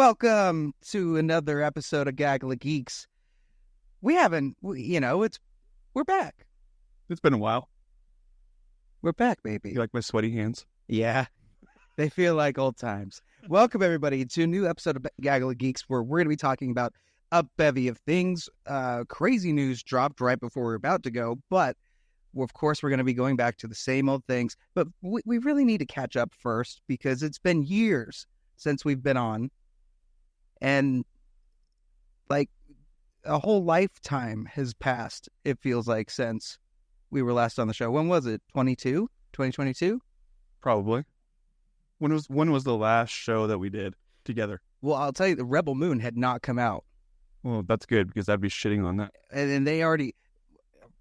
Welcome to another episode of Gaggle of Geeks. We're back. It's been a while. We're back, baby. You like my sweaty hands? Yeah, they feel like old times. Welcome, everybody, to a new episode of Gaggle of Geeks, where we're going to be talking about a bevy of things. Crazy news dropped right before we're about to go, but of course, we're going to be going back to the same old things. But we really need to catch up first, because it's been years since we've been on. And like a whole lifetime has passed, it feels like, since we were last on the show. When was it? 2022? Probably. When was the last show that we did together? Well, I'll tell you, the Rebel Moon had not come out. Well, that's good, because I'd be shitting on that. And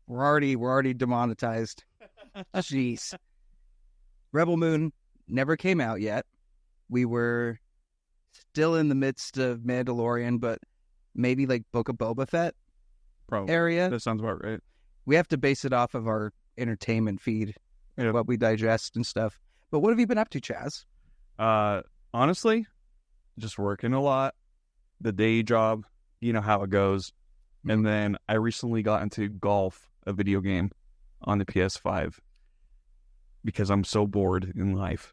we're already demonetized. Jeez. Rebel Moon never came out yet. We were still in the midst of Mandalorian, but maybe like Book of Boba Fett Probably. area. That sounds about right. We have to base it off of our entertainment feed, what we digest and stuff. But what have you been up to, Chaz? Honestly, just working a lot. The day job, you know how it goes. Mm-hmm. And then I recently got into golf, a video game, on the PS5 because I'm so bored in life.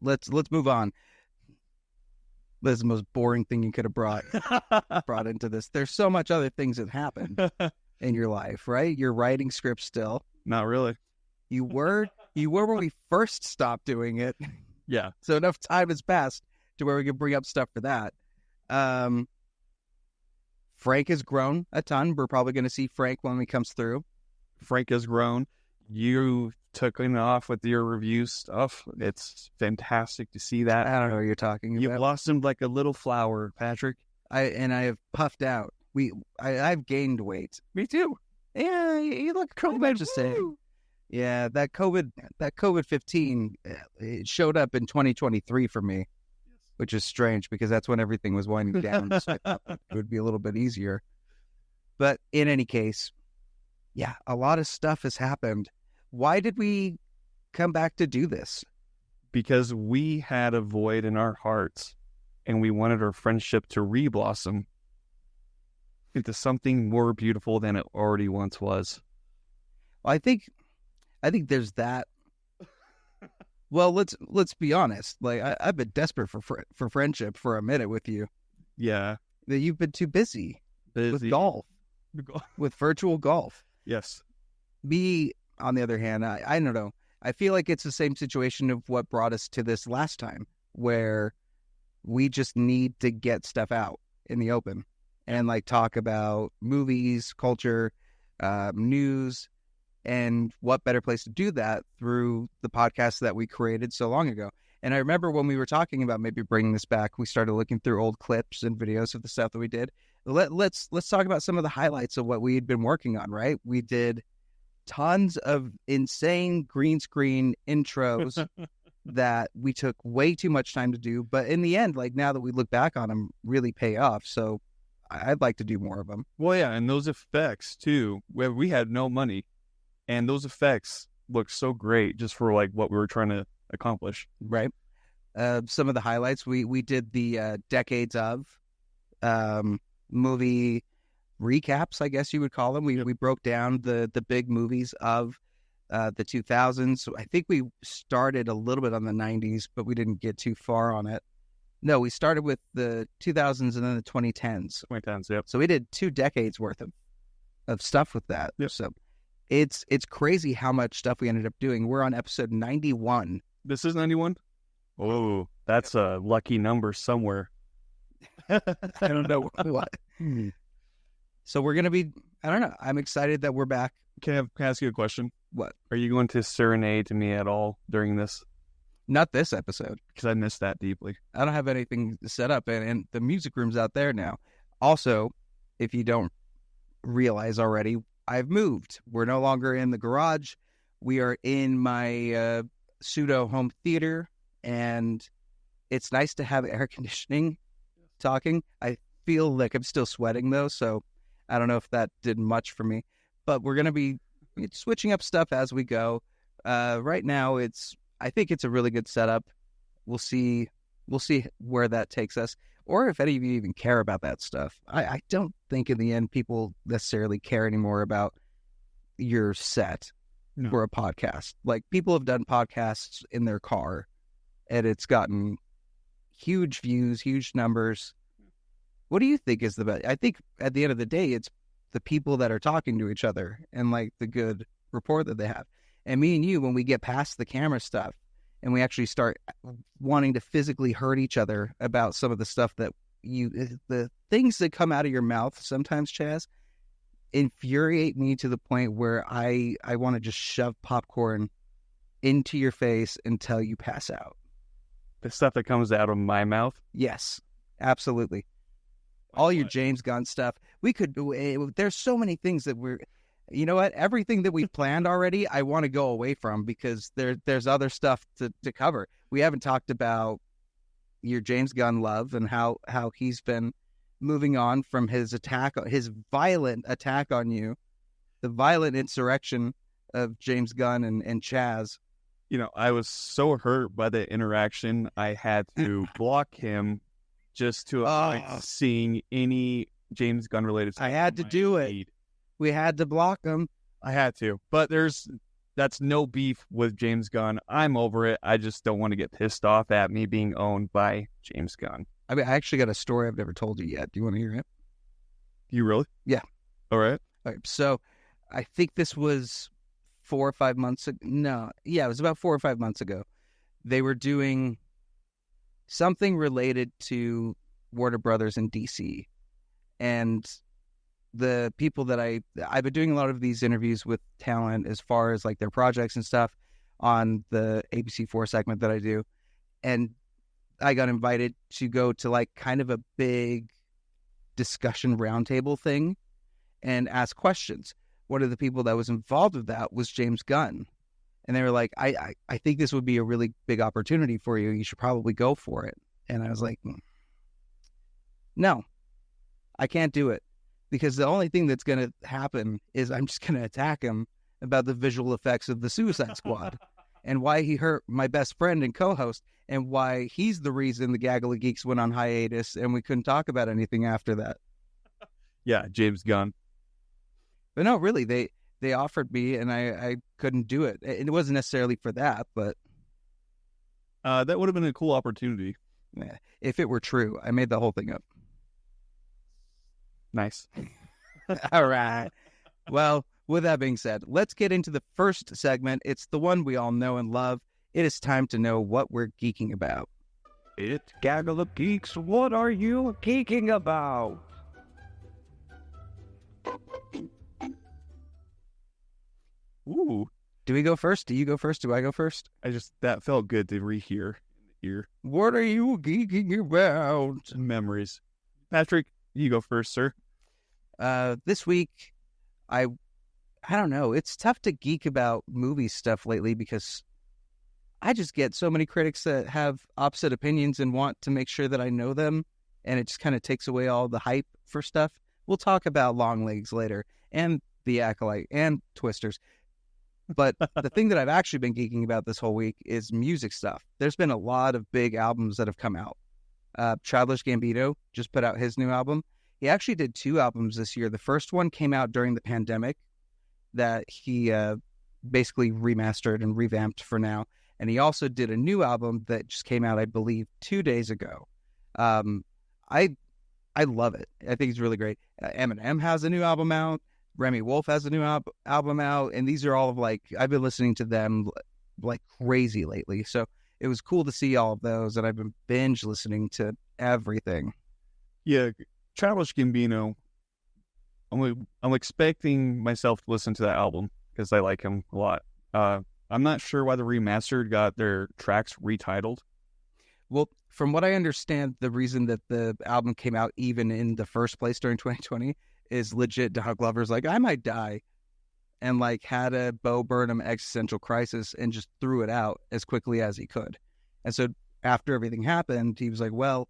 Let's move on. This is the most boring thing you could have brought into this. There's so much other things that happened in your life, right? You're writing scripts still. Not really. You were when we first stopped doing it. Yeah. So enough time has passed to where we can bring up stuff for that. Frank has grown a ton. We're probably going to see Frank when he comes through. Frank has grown. You took him off with your review stuff. It's fantastic to see that. I don't know what you're talking about. You blossomed like a little flower, Patrick. I have puffed out. I've gained weight. Me too. Yeah, you look pretty much the same. Yeah, that COVID-15, it showed up in 2023 for me, which is strange because that's when everything was winding down. So I thought it would be a little bit easier. But in any case, yeah, a lot of stuff has happened. Why did we come back to do this? Because we had a void in our hearts, and we wanted our friendship to re-blossom into something more beautiful than it already once was. Well, I think there's that. Well, let's be honest. Like I've been desperate for friendship for a minute with you. Yeah, that you've been too busy with golf, with virtual golf. Yes. Me, on the other hand, I don't know. I feel like it's the same situation of what brought us to this last time, where we just need to get stuff out in the open and like talk about movies, culture, news, and what better place to do that through the podcast that we created so long ago. And I remember when we were talking about maybe bringing this back, we started looking through old clips and videos of the stuff that we did. Let's talk about some of the highlights of what we had been working on, right? We did tons of insane green screen intros that we took way too much time to do. But in the end, like now that we look back on them, really pay off. So I'd like to do more of them. Well, yeah, and those effects too, where we had no money. And those effects look so great just for like what we were trying to accomplish. Right. Some of the highlights, we did the decades of movie recaps, I guess you would call them. We broke down the big movies of the 2000s. I think we started a little bit on the 90s, but we didn't get too far on it. No, we started with the 2000s and then the 2010s. 2010s, yep. So we did 2 decades worth of stuff with that. Yep. So it's crazy how much stuff we ended up doing. We're on episode 91. This is 91? Oh, that's a lucky number somewhere. I don't know what. So we're going to be, I don't know. I'm excited that we're back. Can I ask you a question? What? Are you going to serenade to me at all during this? Not this episode. Because I missed that deeply. I don't have anything set up, and the music room's out there now. Also, if you don't realize already, I've moved. We're no longer in the garage. We are in my pseudo home theater, and it's nice to have air conditioning talking. I feel like I'm still sweating, though, so I don't know if that did much for me. But we're going to be switching up stuff as we go. Right now, I think it's a really good setup. We'll see we'll see where that takes us, or if any of you even care about that stuff. I don't think in the end people necessarily care anymore about your set for a podcast. Like, people have done podcasts in their car, and it's gotten huge views, huge numbers. What do you think is the best? I think at the end of the day, it's the people that are talking to each other and like the good rapport that they have. And me and you, when we get past the camera stuff and we actually start wanting to physically hurt each other about some of the stuff that the things that come out of your mouth sometimes, Chaz, infuriate me to the point where I want to just shove popcorn into your face until you pass out. The stuff that comes out of my mouth? Yes, absolutely. All your James Gunn stuff. There's so many things that you know what? Everything that we've planned already, I want to go away from, because there's other stuff to cover. We haven't talked about your James Gunn love and how he's been moving on from his violent attack on you, the violent insurrection of James Gunn and Chaz. You know, I was so hurt by the interaction, I had to block him just to avoid seeing any James Gunn related stuff. I had to do it. We had to block him. I had to. But that's no beef with James Gunn. I'm over it. I just don't want to get pissed off at me being owned by James Gunn. I mean, I actually got a story I've never told you yet. Do you want to hear it? You really? Yeah. All right. So I think this was 4 or 5 months ago. No. Yeah, it was about 4 or 5 months ago. They were doing something related to Warner Brothers in DC. And the people that I've been doing a lot of these interviews with talent as far as like their projects and stuff on the ABC4 segment that I do. And I got invited to go to like kind of a big discussion roundtable thing and ask questions. One of the people that was involved with that was James Gunn. And they were like, I think this would be a really big opportunity for you. You should probably go for it. And I was like, no, I can't do it. Because the only thing that's going to happen is I'm just going to attack him about the visual effects of the Suicide Squad and why he hurt my best friend and co-host and why he's the reason the Gaggle of Geeks went on hiatus and we couldn't talk about anything after that. Yeah, James Gunn. But no, really, they offered me and I couldn't do it. It wasn't necessarily for that, but that would have been a cool opportunity. If it were true. I made the whole thing up. Nice. All right. Well, with that being said, let's get into the first segment. It's the one we all know and love. It is time to know what we're geeking about. It's Gaggle of Geeks. What are you geeking about? Ooh. Do we go first? Do you go first? Do I go first? That felt good to rehear in the ear. What are you geeking about? Memories. Patrick, you go first, sir. This week, I don't know. It's tough to geek about movie stuff lately because I just get so many critics that have opposite opinions and want to make sure that I know them, and it just kind of takes away all the hype for stuff. We'll talk about Long Legs later, and The Acolyte, and Twisters. But the thing that I've actually been geeking about this whole week is music stuff. There's been a lot of big albums that have come out. Childish Gambino just put out his new album. He actually did 2 albums this year. The first one came out during the pandemic that he basically remastered and revamped for now. And he also did a new album that just came out, I believe, 2 days ago. I love it. I think it's really great. Eminem has a new album out. Remy Wolf has a new album out. And these are all of I've been listening to them like crazy lately. So it was cool to see all of those. And I've been binge listening to everything. Yeah, Childish Gambino. I'm expecting myself to listen to that album because I like him a lot. I'm not sure why the remastered got their tracks retitled. Well, from what I understand, the reason that the album came out even in the first place during 2020 is legit Donald Glover's like, I might die, and had a Bo Burnham existential crisis and just threw it out as quickly as he could. And so after everything happened, he was like, well,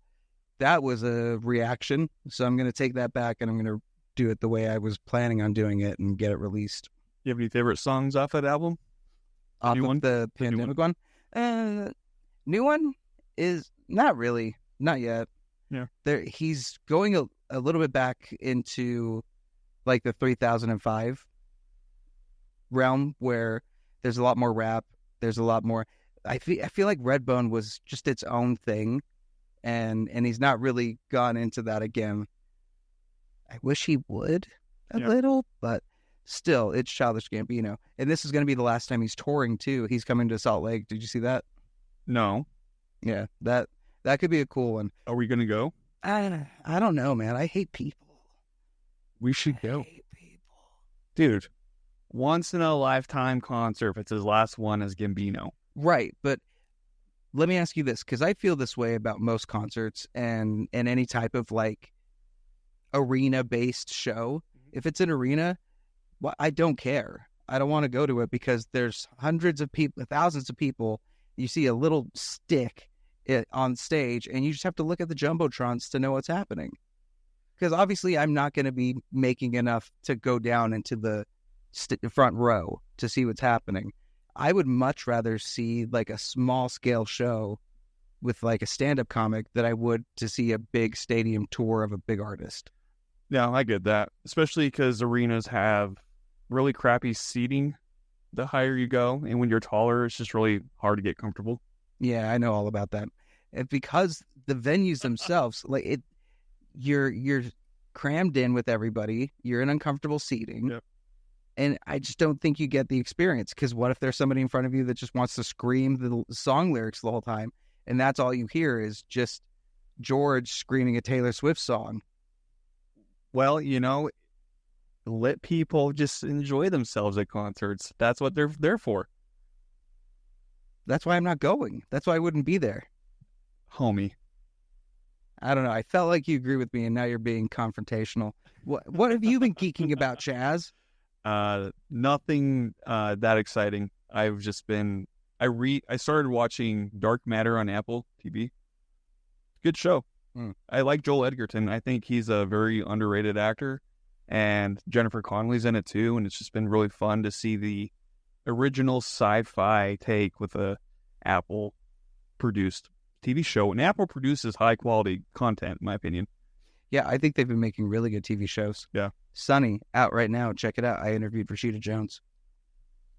that was a reaction, so I'm going to take that back and I'm going to do it the way I was planning on doing it and get it released. You have any favorite songs off that album? Off of the pandemic one? New one? is not really, not yet. Yeah. He's going a little bit back into like the 3005 realm where there's a lot more rap. There's a lot more. I feel like Redbone was just its own thing, and he's not really gone into that again. I wish he would a little, but still, it's Childish Gambino. And this is going to be the last time he's touring, too. He's coming to Salt Lake. Did you see that? No. Yeah, that could be a cool one. Are we going to go? I don't know, man. I hate people. We should go. I hate people. Dude, once in a lifetime concert if it's his last one as Gambino. Right, but let me ask you this, because I feel this way about most concerts and any type of like arena-based show. If it's an arena, well, I don't care. I don't want to go to it because there's hundreds of people, thousands of people. You see a little stick on stage, and you just have to look at the jumbotrons to know what's happening. Because obviously, I'm not going to be making enough to go down into the front row to see what's happening. I would much rather see like a small scale show with like a stand-up comic than I would to see a big stadium tour of a big artist. Yeah, I get that. Especially because arenas have really crappy seating the higher you go. And when you're taller, it's just really hard to get comfortable. Yeah, I know all about that. And because the venues themselves, like you're crammed in with everybody. You're in uncomfortable seating. Yep. And I just don't think you get the experience, because what if there's somebody in front of you that just wants to scream the song lyrics the whole time, and that's all you hear is just George screaming a Taylor Swift song? Well, let people just enjoy themselves at concerts. That's what they're there for. That's why I'm not going. That's why I wouldn't be there. Homie. I don't know. I felt like you agree with me, and now you're being confrontational. What have you been geeking about, Chaz? Nothing that exciting. I've just been I started watching Dark Matter on Apple TV. Good show. I like Joel Edgerton. I think he's a very underrated actor, and Jennifer Connelly's in it too, and it's just been really fun to see the original sci-fi take with a Apple produced TV show. And Apple produces high quality content, in my opinion. Yeah, I think they've been making really good TV shows. Yeah. Sunny, out right now. Check it out. I interviewed Rashida Jones.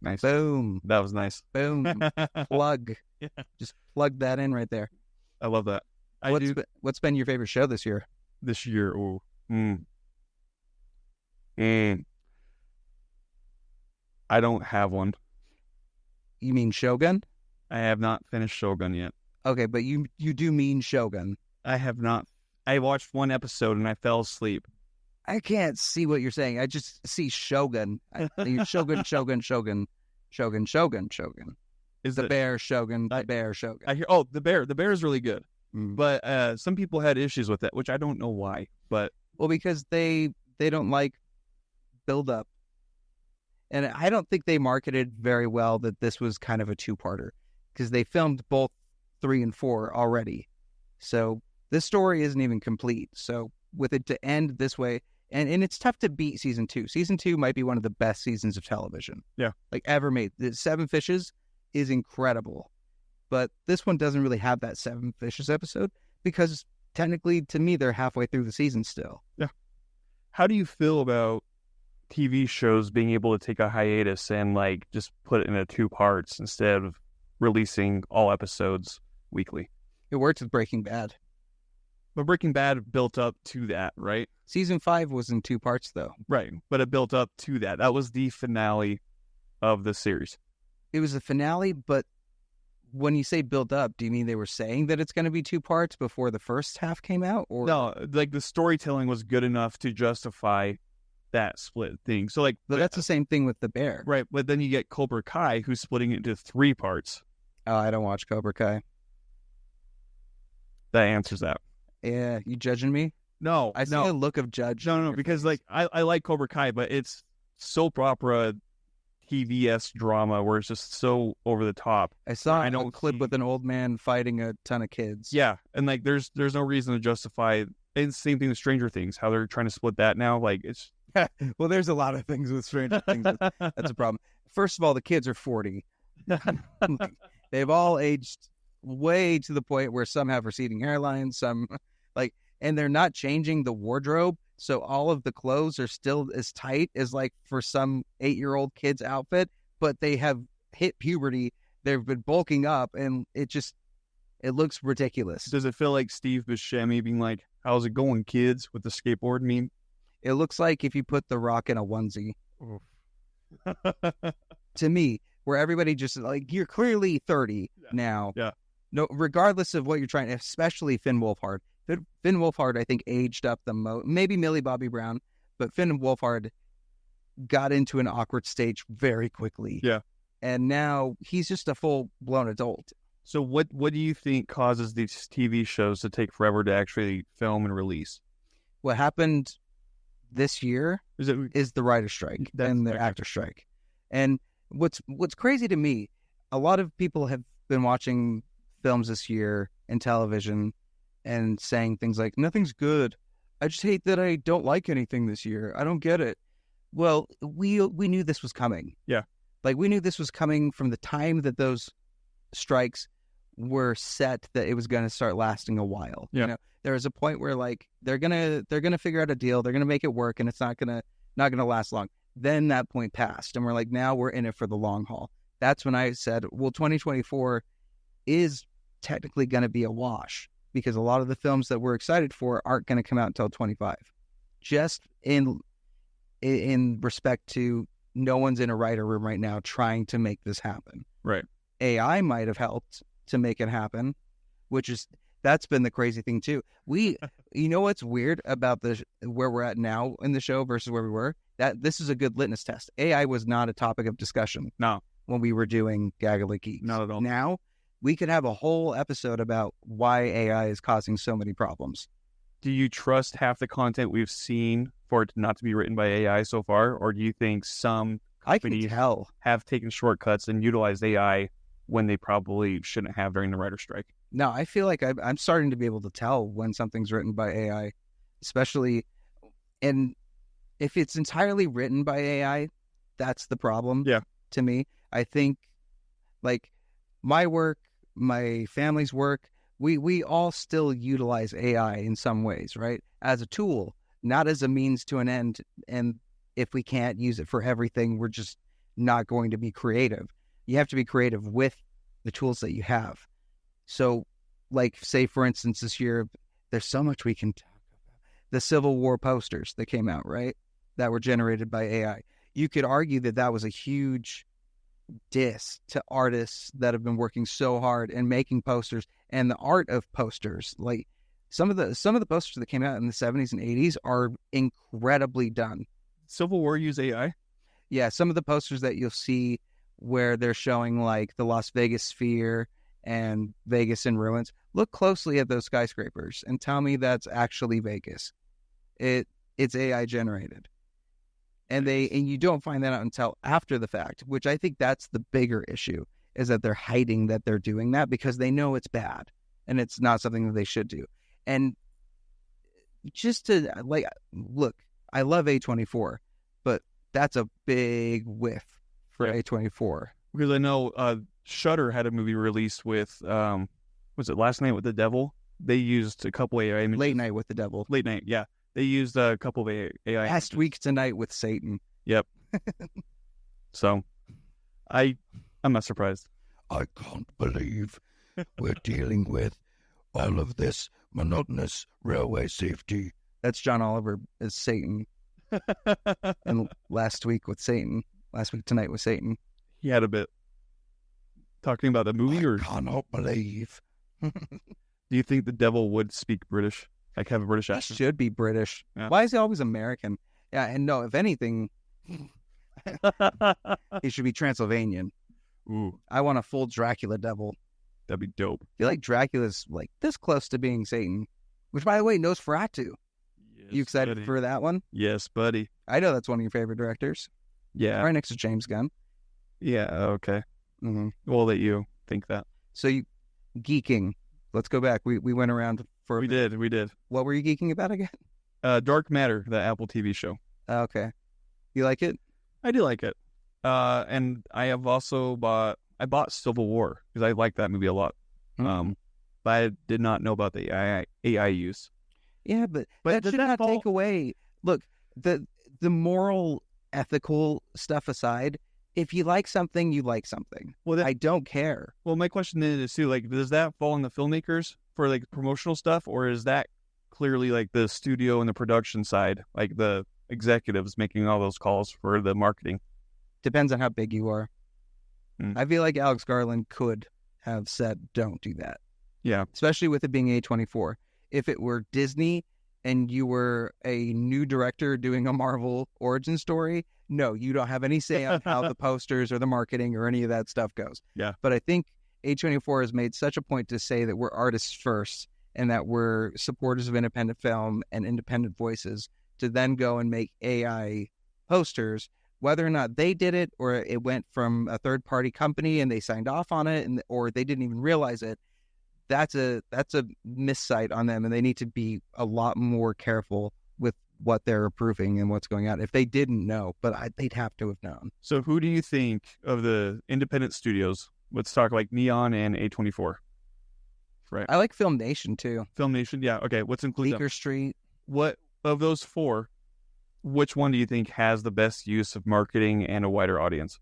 Nice. Boom. That was nice. Boom. Plug. Yeah. Just plug that in right there. I love that. What's been your favorite show this year? This year, ooh. I don't have one. You mean Shogun? I have not finished Shogun yet. Okay, but you do mean Shogun. I have not. I watched one episode and I fell asleep. I can't see what you're saying. I just see Shogun. Shogun, Shogun, Shogun, Shogun, Shogun, Shogun. Is the bear Shogun, the bear Shogun. I hear. Oh, the bear. The bear is really good. But some people had issues with it, which I don't know why. But because they don't like build up, and I don't think they marketed very well that this was kind of a two-parter, because they filmed both 3 and 4 already. So this story isn't even complete. So with it to end this way, and it's tough to beat season 2. Season 2 might be one of the best seasons of television. Yeah. Like ever made. The Seven Fishes is incredible. But this one doesn't really have that Seven Fishes episode, because technically, to me, they're halfway through the season still. Yeah. How do you feel about TV shows being able to take a hiatus and like just put it into 2 parts instead of releasing all episodes weekly? It worked with Breaking Bad. But Breaking Bad built up to that, right? Season 5 was in 2 parts, though. Right, but it built up to that. That was the finale of the series. It was the finale, but when you say build up, do you mean they were saying that it's going to be 2 parts before the first half came out? Or no, like the storytelling was good enough to justify that split thing. So like, but that's the same thing with The Bear. Right, but then you get Cobra Kai, who's splitting it into 3 parts. Oh, I don't watch Cobra Kai. That answers that. Yeah, you judging me? No, I see a look of judge. No, because like I like Cobra Kai, but it's soap opera TVS drama where it's just so over the top. I saw a clip with an old man fighting a ton of kids. Yeah, and like there's no reason to justify. And same thing with Stranger Things, how they're trying to split that now. Like it's well, there's a lot of things with Stranger Things. That's a problem. First of all, the kids are 40. They've all aged way to the point where some have receding hairlines, some and they're not changing the wardrobe. So all of the clothes are still as tight as for some 8-year-old kid's outfit, but they have hit puberty. They've been bulking up, and it looks ridiculous. Does it feel like Steve Buscemi being like, "How's it going, kids?" with the skateboard meme? It looks like if you put The Rock in a onesie. To me, where everybody just you're clearly 30 now. Yeah. No, regardless of what you're trying, especially Finn Wolfhard. Finn Wolfhard, I think, aged up the most. Maybe Millie Bobby Brown, but Finn Wolfhard got into an awkward stage very quickly. Yeah. And now he's just a full-blown adult. So what do you think causes these TV shows to take forever to actually film and release? What happened this year is the writer strike and the actor strike. And what's crazy to me, a lot of people have been watching films this year and television and saying things like, nothing's good. I just hate that I don't like anything this year. I don't get it. Well, we knew this was coming. Yeah. We knew this was coming from the time that those strikes were set, that it was going to start lasting a while. Yeah. You know, there was a point where they're gonna figure out a deal, they're gonna make it work, and it's not gonna last long. Then that point passed, and we're now we're in it for the long haul. That's when I said, well, 2024 is technically going to be a wash, because a lot of the films that we're excited for aren't going to come out until 25. Just in respect to, no one's in a writer room right now trying to make this happen. Right. AI might have helped to make it happen, that's been the crazy thing too. You know what's weird about where we're at now in the show versus where we were? That this is a good litmus test. AI was not a topic of discussion. No. When we were doing Gaggle of Geeks. Not at all. Now, we could have a whole episode about why AI is causing so many problems. Do you trust half the content we've seen for it not to be written by AI so far? Or do you think some companies have taken shortcuts and utilized AI when they probably shouldn't have during the writer's strike? No, I feel like I'm starting to be able to tell when something's written by AI, especially, and if it's entirely written by AI, that's the problem. Yeah. To me, I think my work, my family's work, we all still utilize AI in some ways, right? As a tool, not as a means to an end. And if we can't use it for everything, we're just not going to be creative. You have to be creative with the tools that you have. So, say, for instance, this year, there's so much we can talk about. The Civil War posters that came out, right? That were generated by AI. You could argue that was a huge diss to artists that have been working so hard and making posters, and the art of posters. Some of the posters that came out in the 70s and 80s are incredibly done. Civil War use AI? Yeah, some of the posters that you'll see where they're showing the Las Vegas Sphere and Vegas in ruins, look closely at those skyscrapers and tell me that's actually Vegas. It's AI generated. And you don't find that out until after the fact, which I think that's the bigger issue, is that they're hiding that they're doing that because they know it's bad and it's not something that they should do. And just to look, I love A24, but that's a big whiff for A24. Because I know Shudder had a movie released with, was it Last Night with the Devil? They used a couple AI images. Late Night with the Devil. Late Night, yeah. They used a couple of AI Last images. Week Tonight with Satan. Yep. So, I'm not surprised. I can't believe we're dealing with all of this monotonous railway safety. That's John Oliver as Satan. And Last Week Tonight with Satan. He had a bit. Talking about the movie, or I cannot believe. Do you think the devil would speak British? Have a British accent? He should be British. Yeah. Why is he always American? Yeah, and no, if anything, he should be Transylvanian. Ooh. I want a full Dracula devil. That'd be dope. I feel like Dracula's this close to being Satan. Which, by the way, Nosferatu. Yes, you excited for that one? Yes, buddy. I know that's one of your favorite directors. Yeah. Right next to James Gunn. Yeah, okay. Mm-hmm. We'll let you think that. So geeking. Let's go back. We went around for We did. What were you geeking about again? Dark Matter, the Apple TV show. Okay. You like it? I do like it. And I have also bought Civil War because I like that movie a lot. But I did not know about the AI use. Yeah, but that does should that not fall- take away. Look, the moral, ethical stuff aside, if you like something, you like something. Well, I don't care. Well, my question is too, like, does that fall on the filmmakers for like promotional stuff, or is that clearly like the studio and the production side, like the executives making all those calls for the marketing? Depends on how big you are. I feel like Alex Garland could have said, "Don't do that." Yeah. Especially with it being A24. If it were Disney and you were a new director doing a Marvel origin story, no, you don't have any say on how the posters or the marketing or any of that stuff goes. Yeah. But I think A24 has made such a point to say that we're artists first and that we're supporters of independent film and independent voices to then go and make AI posters, whether or not they did it or it went from a third-party company and they signed off on it or they didn't even realize it. That's a missight on them, and they need to be a lot more careful with what they're approving and what's going on. If they didn't know, but they'd have to have known. So who do you think of the independent studios? Let's talk like Neon and A24. Right. I like Film Nation too. Film Nation, yeah. Okay, let's include Bleecker them. Street. What of those four, which one do you think has the best use of marketing and a wider audience?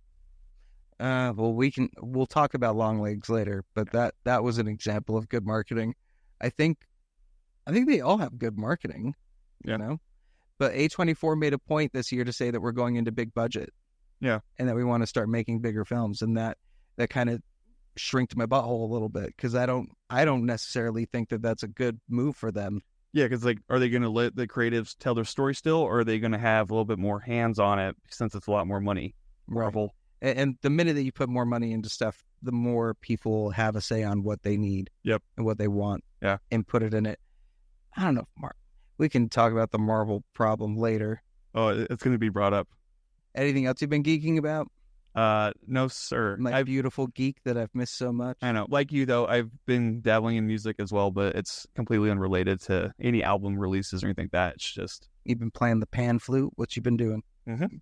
Well, we'll talk about Long Legs later, but that was an example of good marketing. I think they all have good marketing, Yeah. you know. But A24 made a point this year to say that we're going into big budget, Yeah. and that we want to start making bigger films, and that kind of shrinked my butthole a little bit because I don't necessarily think that that's a good move for them. Yeah, because like, are they going to let the creatives tell their story still, or are they going to have a little bit more hands on it since it's a lot more money? Marvel. And the minute that you put more money into stuff, the more people have a say on what they need. Yep. And what they want. Yeah. And put it in it. I don't know. We can talk about the Marvel problem later. Oh, it's going to be brought up. Anything else you've been geeking about? No, sir. My beautiful geek that I've missed so much. I know. Like you, though, I've been dabbling in music as well, but it's completely unrelated to any album releases or anything like that. It's just... You've been playing the pan flute? What you been doing? Mm-hmm.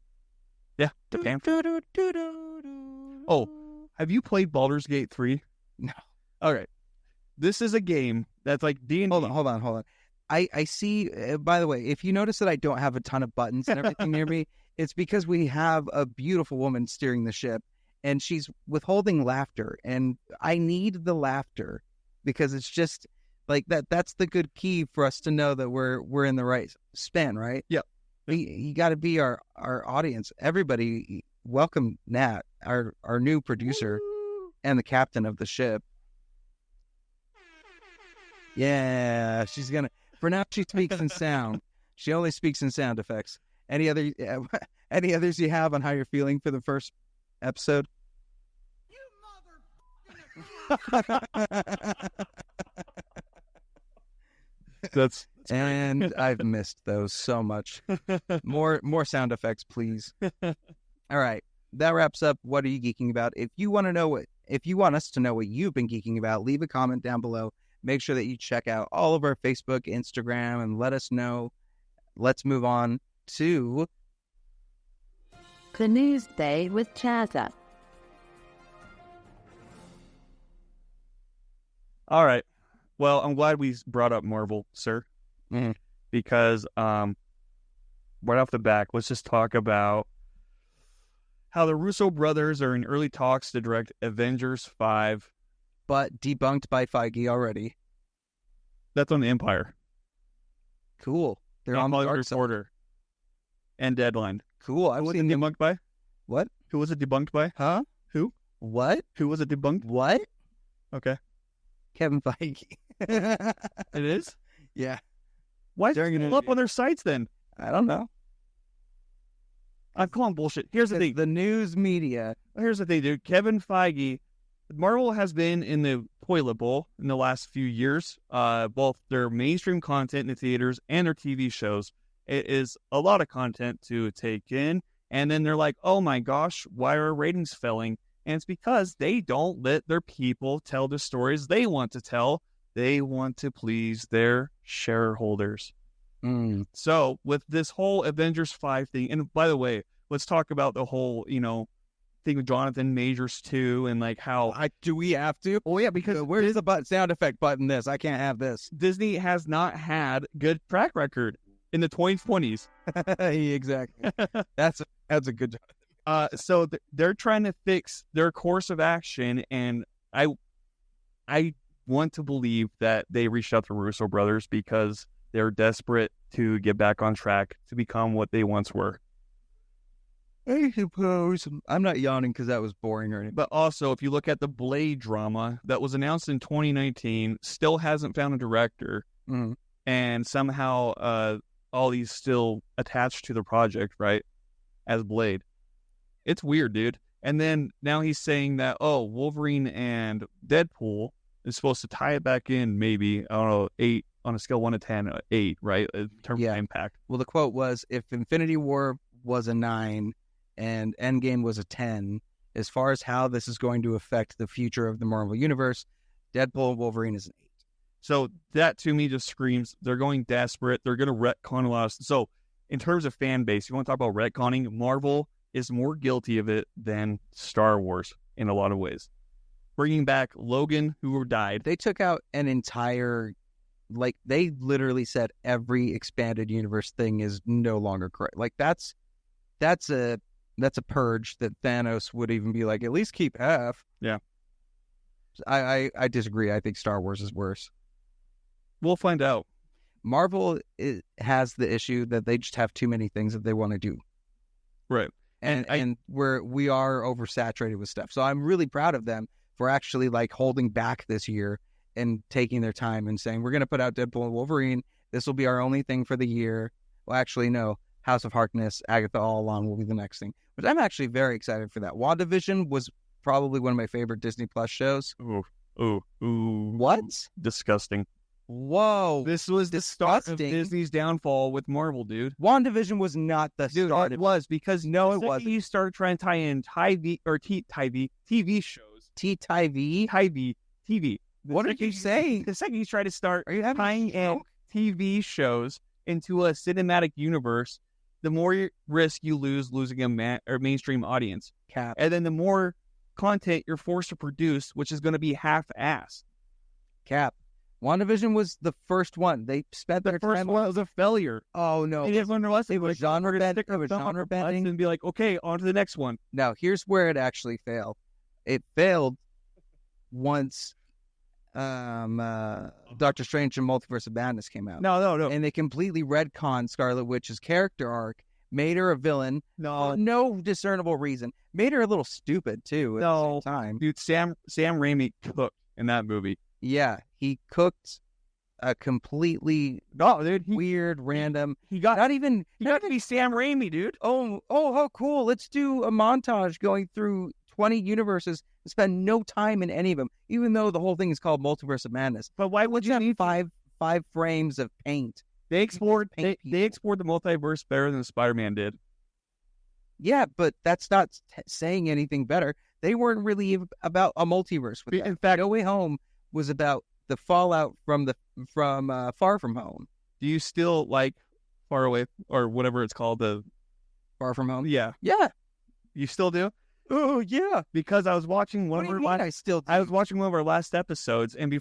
Yeah. The pan flute. Oh, have you played Baldur's Gate 3? No. All right. This is a game that's like D&D. Hold on. I see, by the way, if you notice that I don't have a ton of buttons and everything near me, it's because we have a beautiful woman steering the ship, and she's withholding laughter, and I need the laughter because it's just like that. That's the good key for us to know that we're in the right spin, right? Yep. You got to be our audience. Everybody, welcome Nat, our new producer and the captain of the ship. Yeah, she's gonna. For now, she speaks in sound. She only speaks in sound effects. Any others you have on how you're feeling for the first episode? And I've missed those so much. More sound effects, please. All right, that wraps up. What are you geeking about? If you want us to know what you've been geeking about, leave a comment down below. Make sure that you check out all of our Facebook, Instagram, and let us know. Let's move on to the News Day with Chaz. All right. Well, I'm glad we brought up Marvel, sir, because right off the back, let's just talk about how the Russo brothers are in early talks to direct Avengers 5. But debunked by Feige already. That's on the Empire. Cool. They're on the Hollywood dark side. Reporter and Deadline. Cool. Who was it debunked by? What? Who was it debunked by? Huh? Who? What? Who was it debunked? What? Okay. Kevin Feige. It is? Yeah. Why is it During an still up interview. on their sites then? I don't know. I'm calling bullshit. Here's the thing. The news media. Here's the thing, dude. Kevin Feige, Marvel has been in the toilet bowl in the last few years. Both their mainstream content in the theaters and their TV shows. It is a lot of content to take in. And then they're like, oh my gosh, why are ratings falling? And it's because they don't let their people tell the stories they want to tell. They want to please their shareholders. So with this whole Avengers 5 thing, and by the way, let's talk about the whole, thing with Jonathan Majors too, and like how Do we have to? oh yeah, because Where's the sound effect button? This I can't have this. Disney has not had good track record in the 2020s. Exactly. That's a good job. So they're trying to fix their course of action, and I want to believe that they reached out to Russo brothers because they're desperate to get back on track to become what they once were. I suppose. I'm not yawning because that was boring or anything. But also, if you look at the Blade drama that was announced in 2019, still hasn't found a director, and somehow Ollie's still attached to the project, right, as Blade. It's weird, dude. And then now he's saying that, Wolverine and Deadpool is supposed to tie it back in, maybe, I don't know, 8, on a scale of 1 to 10, 8, right, in terms of impact. Well, the quote was, if Infinity War was a 9 and Endgame was a 10, as far as how this is going to affect the future of the Marvel Universe, Deadpool and Wolverine is an 8. So that, to me, just screams they're going desperate. They're going to retcon a lot of... So in terms of fan base, you want to talk about retconning, Marvel is more guilty of it than Star Wars in a lot of ways. Bringing back Logan, who died. They took out an entire... Like, they literally said every expanded universe thing is no longer correct. Like, that's a purge that Thanos would even be like, at least keep half. Yeah. I disagree. I think Star Wars is worse. We'll find out. Marvel has the issue that they just have too many things that they want to do. Right. And we are oversaturated with stuff. So I'm really proud of them for actually like holding back this year and taking their time and saying, we're going to put out Deadpool and Wolverine. This will be our only thing for the year. Well, actually, no. House of Harkness, Agatha All Along will be the next thing. But I'm actually very excited for that. WandaVision was probably one of my favorite Disney Plus shows. Ooh. What? Disgusting. Whoa. This was the start of Disney's downfall with Marvel, dude. WandaVision was not the start. It was, because it wasn't. You started trying to tie in TV shows. TV. What are you saying? The second you try to start tying in TV shows into a cinematic universe, the more risk you losing a mainstream audience. Cap. And then the more content you're forced to produce, which is going to be half-assed. Cap. WandaVision was the first one. They spent their time. The first one was a failure. Oh, no. It was genre bending. And be like, okay, on to the next one. Now, here's where it actually failed. It failed once Doctor Strange and Multiverse of Madness came out. No. And they completely retconned Scarlet Witch's character arc, made her a villain for no discernible reason. Made her a little stupid, too, at the same time. Dude, Sam Raimi cooked in that movie. Yeah, he cooked a completely weird, random... He got to be Sam Raimi, dude. Oh, how cool. Let's do a montage going through 20 universes and spend no time in any of them, even though the whole thing is called Multiverse of Madness. But why would you need five frames of paint? They explored the multiverse better than Spider-Man did. Yeah, but that's not saying anything better. They weren't really about a multiverse with that. In fact, No Way Home was about the fallout from Far From Home. Do you still like Far Away, or whatever it's called, the Far From Home? Yeah. You still do? Oh yeah. Because I was watching one of our last episodes, and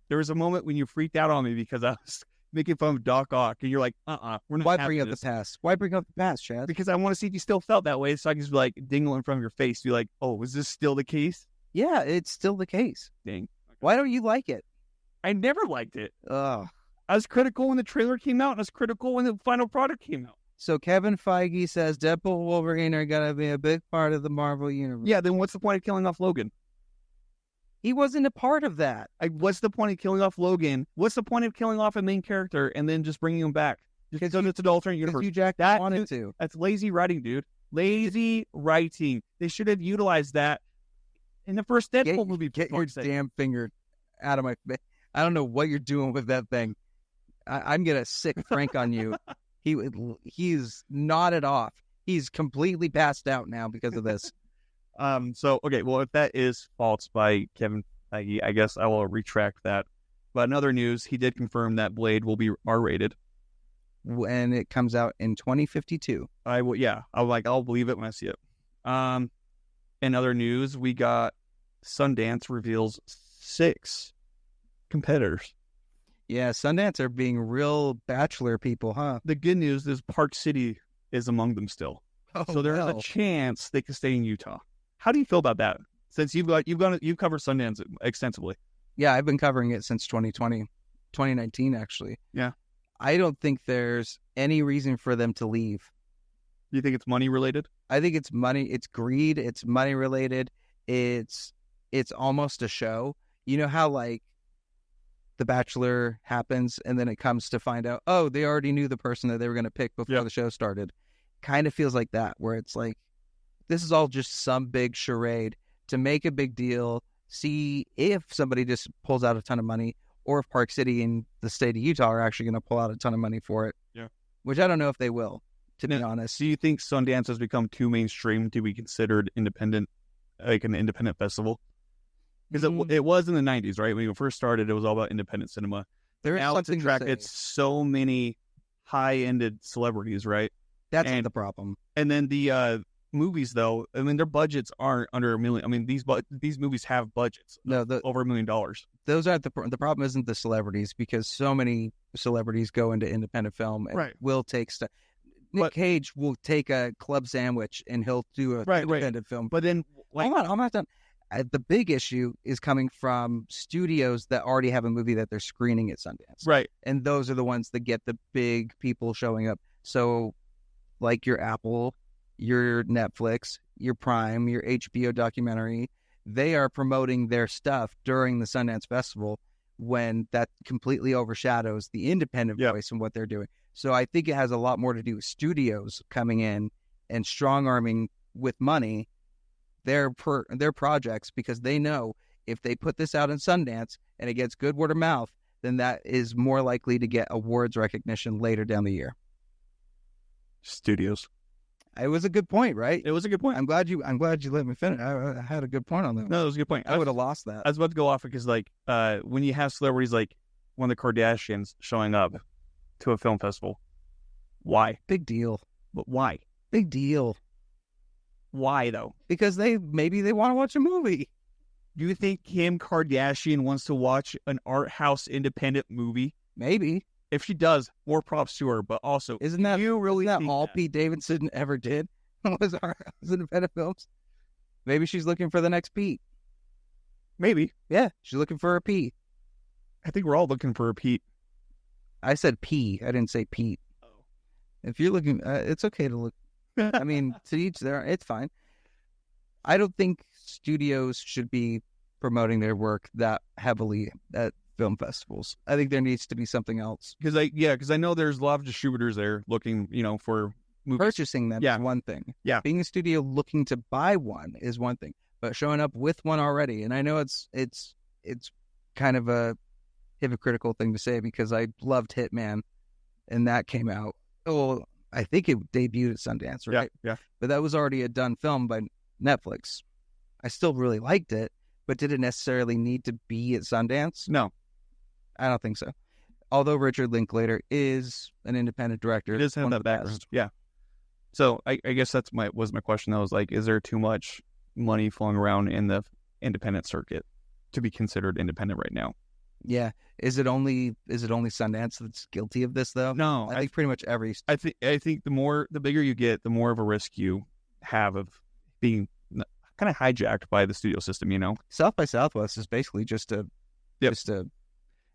there was a moment when you freaked out on me because I was making fun of Doc Ock, and you're like, we're not. Why bring up the past? Why bring up the past, Chaz? Because I want to see if you still felt that way, so I can just be like dingle in front of your face, be like, oh, is this still the case? Yeah, it's still the case. Dang. Why don't you like it? I never liked it. Ugh. I was critical when the trailer came out, and I was critical when the final product came out. So Kevin Feige says Deadpool and Wolverine are going to be a big part of the Marvel Universe. Yeah, then what's the point of killing off Logan? He wasn't a part of that. What's the point of killing off Logan? What's the point of killing off a main character and then just bringing him back? Because it's an alternate universe. Hugh Jackman wanted to. That's lazy writing, dude. Lazy writing. They should have utilized that in the first Deadpool movie. Get your damn finger out of my face. I don't know what you're doing with that thing. I'm going to sick Frank on you. He's nodded off. He's completely passed out now because of this. Okay, well, if that is false by Kevin Feige, I guess I will retract that. But in other news, he did confirm that Blade will be R-rated. And it comes out in 2052. I'll believe it when I see it. in other news, we got Sundance reveals 6 competitors. Yeah, Sundance are being real bachelor people, huh? The good news is Park City is among them still. So there's a chance they could stay in Utah. How do you feel about that? Since you've covered Sundance extensively. Yeah, I've been covering it since 2019 actually. Yeah. I don't think there's any reason for them to leave. You think it's money related? I think it's money, it's greed, it's money related. It's almost a show. You know how like The Bachelor happens and then it comes to find out, oh, they already knew the person that they were going to pick before the show started. Kind of feels like that, where it's like, this is all just some big charade to make a big deal, see if somebody just pulls out a ton of money, or if Park City and the state of Utah are actually going to pull out a ton of money for it. Yeah. Which I don't know if they will, to be honest. Do you think Sundance has become too mainstream to be considered independent, like an independent festival? Because it was in the 90s, right? When it first started, it was all about independent cinema. There is something to say. It's so many high-ended celebrities, right? That's the problem. And then the movies, though, I mean, their budgets aren't under $1 million. I mean, these movies have budgets over $1 million. Those aren't the problem. Isn't the celebrities, because so many celebrities go into independent film and will take stuff. Nick Cage will take a club sandwich and he'll do a independent film. But then, I'm not done. The big issue is coming from studios that already have a movie that they're screening at Sundance. Right. And those are the ones that get the big people showing up. So, like your Apple, your Netflix, your Prime, your HBO documentary, they are promoting their stuff during the Sundance Festival when that completely overshadows the independent voice and what they're doing. So I think it has a lot more to do with studios coming in and strong-arming with money their projects, because they know if they put this out in Sundance and it gets good word of mouth, then that is more likely to get awards recognition later down the year. Studios. It was a good point, right? It was a good point. I'm glad you let me finish. I had a good point on that. No, it was a good point. I would have lost that. I was about to go off because, like, when you have celebrities like one of the Kardashians showing up to a film festival, why? Big deal. But why? Big deal. Why, though? Because maybe they want to watch a movie. Do you think Kim Kardashian wants to watch an art house independent movie? Maybe. If she does, more props to her. But also, isn't that all Pete Davidson ever did? Was art house independent films? Maybe she's looking for the next Pete. Maybe. Yeah, she's looking for a Pete. I think we're all looking for a Pete. I said P. I didn't say Pete. Oh. If you're looking, it's okay to look. I mean, to each their, it's fine. I don't think studios should be promoting their work that heavily at film festivals. I think there needs to be something else. Because I know there's a lot of distributors there looking, for movies. Purchasing them is one thing. Yeah. Being a studio looking to buy one is one thing, but showing up with one already, and I know it's kind of a hypocritical thing to say because I loved Hitman, and that came out. Oh, I think it debuted at Sundance, right? Yeah. But that was already a done film by Netflix. I still really liked it, but did it necessarily need to be at Sundance? No. I don't think so. Although Richard Linklater is an independent director. It does have that background. Yeah. So I guess that's my question. I was like, is there too much money flowing around in the independent circuit to be considered independent right now? Yeah. Is it only Sundance that's guilty of this though? No. I think pretty much every. I think the bigger you get, the more of a risk you have of being kind of hijacked by the studio system. South by Southwest is basically just a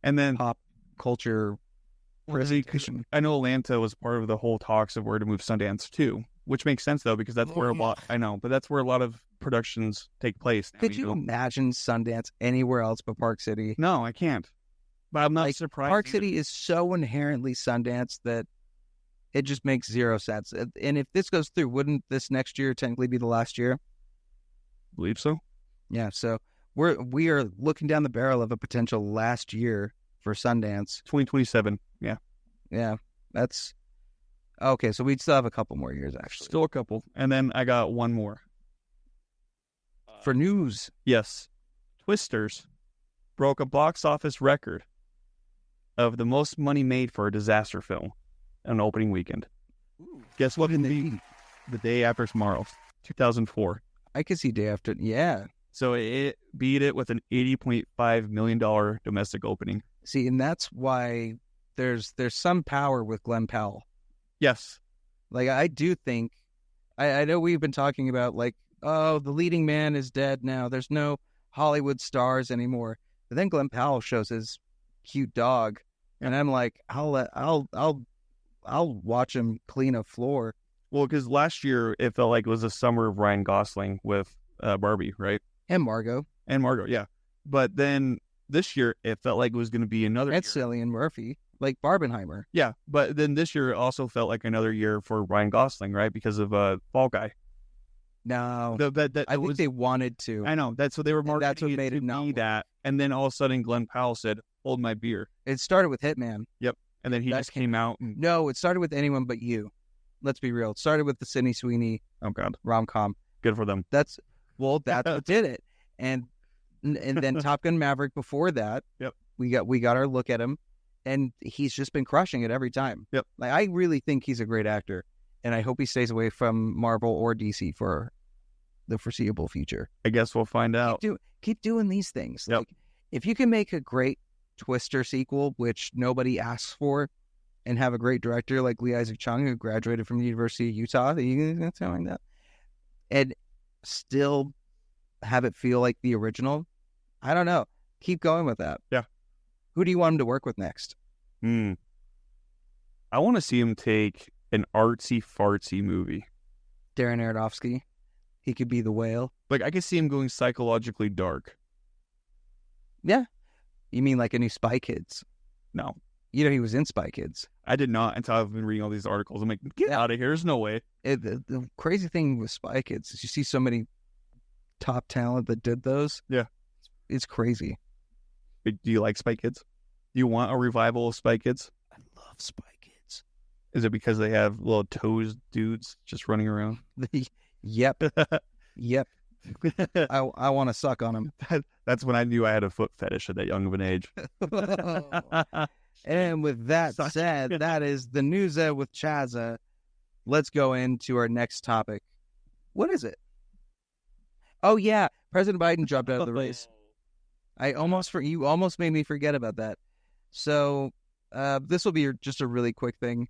and then pop culture presentation. I know Atlanta was part of the whole talks of where to move Sundance to, which makes sense though because that's where a lot. I know, but that's where a lot of productions take place. Could you imagine Sundance anywhere else but Park City? No, I can't. But I'm not surprised. Park City is so inherently Sundance that it just makes zero sense. And if this goes through, wouldn't this next year technically be the last year? I believe so. Yeah, so we are looking down the barrel of a potential last year for Sundance. 2027. Yeah. Yeah, that's okay. So we'd still have a couple more years, actually. Still a couple, and then I got one more for news. Yes, Twisters broke a box office record of the most money made for a disaster film on opening weekend. Guess what? The day after tomorrow, 2004. I could see day after. Yeah. So it beat it with an $80.5 million domestic opening. See, and that's why there's some power with Glenn Powell. Yes. Like, I do think, I know we've been talking about, like, oh, the leading man is dead now. There's no Hollywood stars anymore. But then Glenn Powell shows his cute dog, and I'm like, I'll watch him clean a floor. Well, because last year it felt like it was the summer of Ryan Gosling with Barbie, right? And Margot. And Margot, yeah. But then this year it felt like it was going to be another And year. Cillian Murphy, like Barbenheimer. Yeah, but then this year it also felt like another year for Ryan Gosling, right? Because of Fall Guy. No, I think they wanted to. I know, that's what they were marketing. That's what made it not be that. And then all of a sudden Glenn Powell said, "Hold my beer." It started with Hitman. Yep. And then he That just came out and, No, it started with Anyone But You. Let's be real. It started with the Sydney Sweeney oh God, rom-com. good for them. That's what did it. And then Top Gun Maverick before that. Yep. We got our look at him, and he's just been crushing it every time. Yep. Like, I really think he's a great actor, and I hope he stays away from Marvel or DC for the foreseeable future. I guess we'll find out. Keep doing these things. Yep. Like, if you can make a great Twister sequel, which nobody asks for, and have a great director like Lee Isaac Chung, who graduated from the University of Utah, something like that, and still have it feel like the original, I don't know. Keep going with that. Yeah. Who do you want him to work with next? I want to see him take an artsy-fartsy movie. Darren Aronofsky. He could be the whale. Like, I could see him going psychologically dark. Yeah. You mean like a new Spy Kids? No. You know, he was in Spy Kids. I did not until I've been reading all these articles. I'm like, get out of here. There's no way. The crazy thing with Spy Kids is you see so many top talent that did those. Yeah. It's crazy. Do you like Spy Kids? Do you want a revival of Spy Kids? I love Spy Kids. Is it because they have little toes dudes just running around? Yep. Yep. I want to suck on him. That's when I knew I had a foot fetish at that young of an age. And with that said, that is the news with Chaz. Let's go into our next topic. What is it? Oh yeah, President Biden dropped out of the race. You almost made me forget about that. So this will be just a really quick thing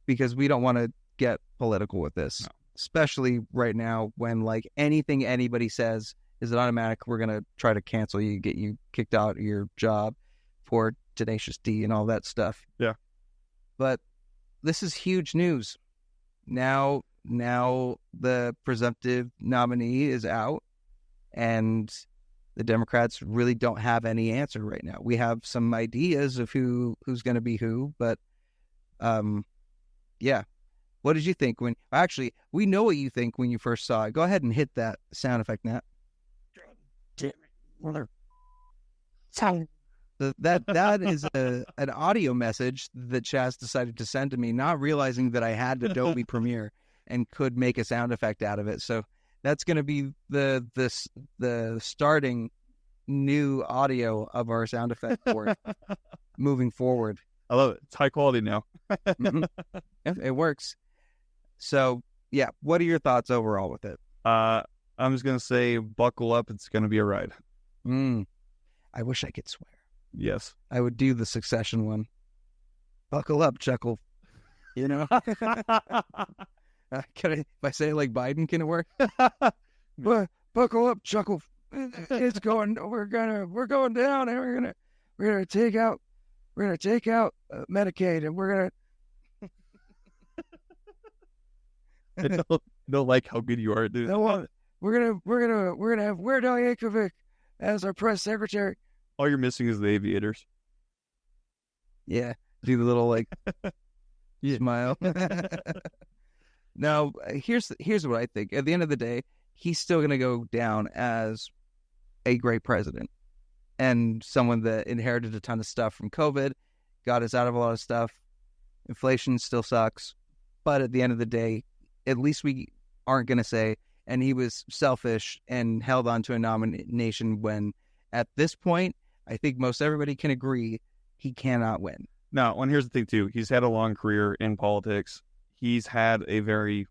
because we don't want to get political with this, no. Especially right now when like anything anybody says is an automatic. We're gonna try to cancel you, get you kicked out of your job for Tenacious D and all that stuff. Yeah. But this is huge news. Now the presumptive nominee is out, and the Democrats really don't have any answer right now. We have some ideas of who's going to be who, but yeah. What did you think when? Actually, we know what you think when you first saw it. Go ahead and hit that sound effect, Nat. That is an audio message that Chaz decided to send to me, not realizing that I had Adobe Premiere and could make a sound effect out of it. So that's going to be the starting new audio of our sound effect for moving forward. I love it. It's high quality now. Mm-hmm. It works. So yeah, what are your thoughts overall with it? I'm just gonna say, buckle up. It's gonna be a ride. I wish I could swear. Yes, I would do the Succession one. Buckle up, Chuckle. You know, if I say it like Biden, can it work? Buckle up, Chuckle. It's going. We're going down, and we're gonna take out Medicaid, and we're gonna. I don't like how good you are, dude. No, we're gonna have Weird Al Yankovic as our press secretary. All you're missing is the aviators. Yeah, do the little like smile. Now, here's what I think. At the end of the day, he's still gonna go down as a great president and someone that inherited a ton of stuff from COVID, got us out of a lot of stuff. Inflation still sucks, but at the end of the day, at least we aren't going to say, and he was selfish and held on to a nomination when, at this point, I think most everybody can agree he cannot win. Now, and here's the thing, too. He's had a long career in politics. He's had a very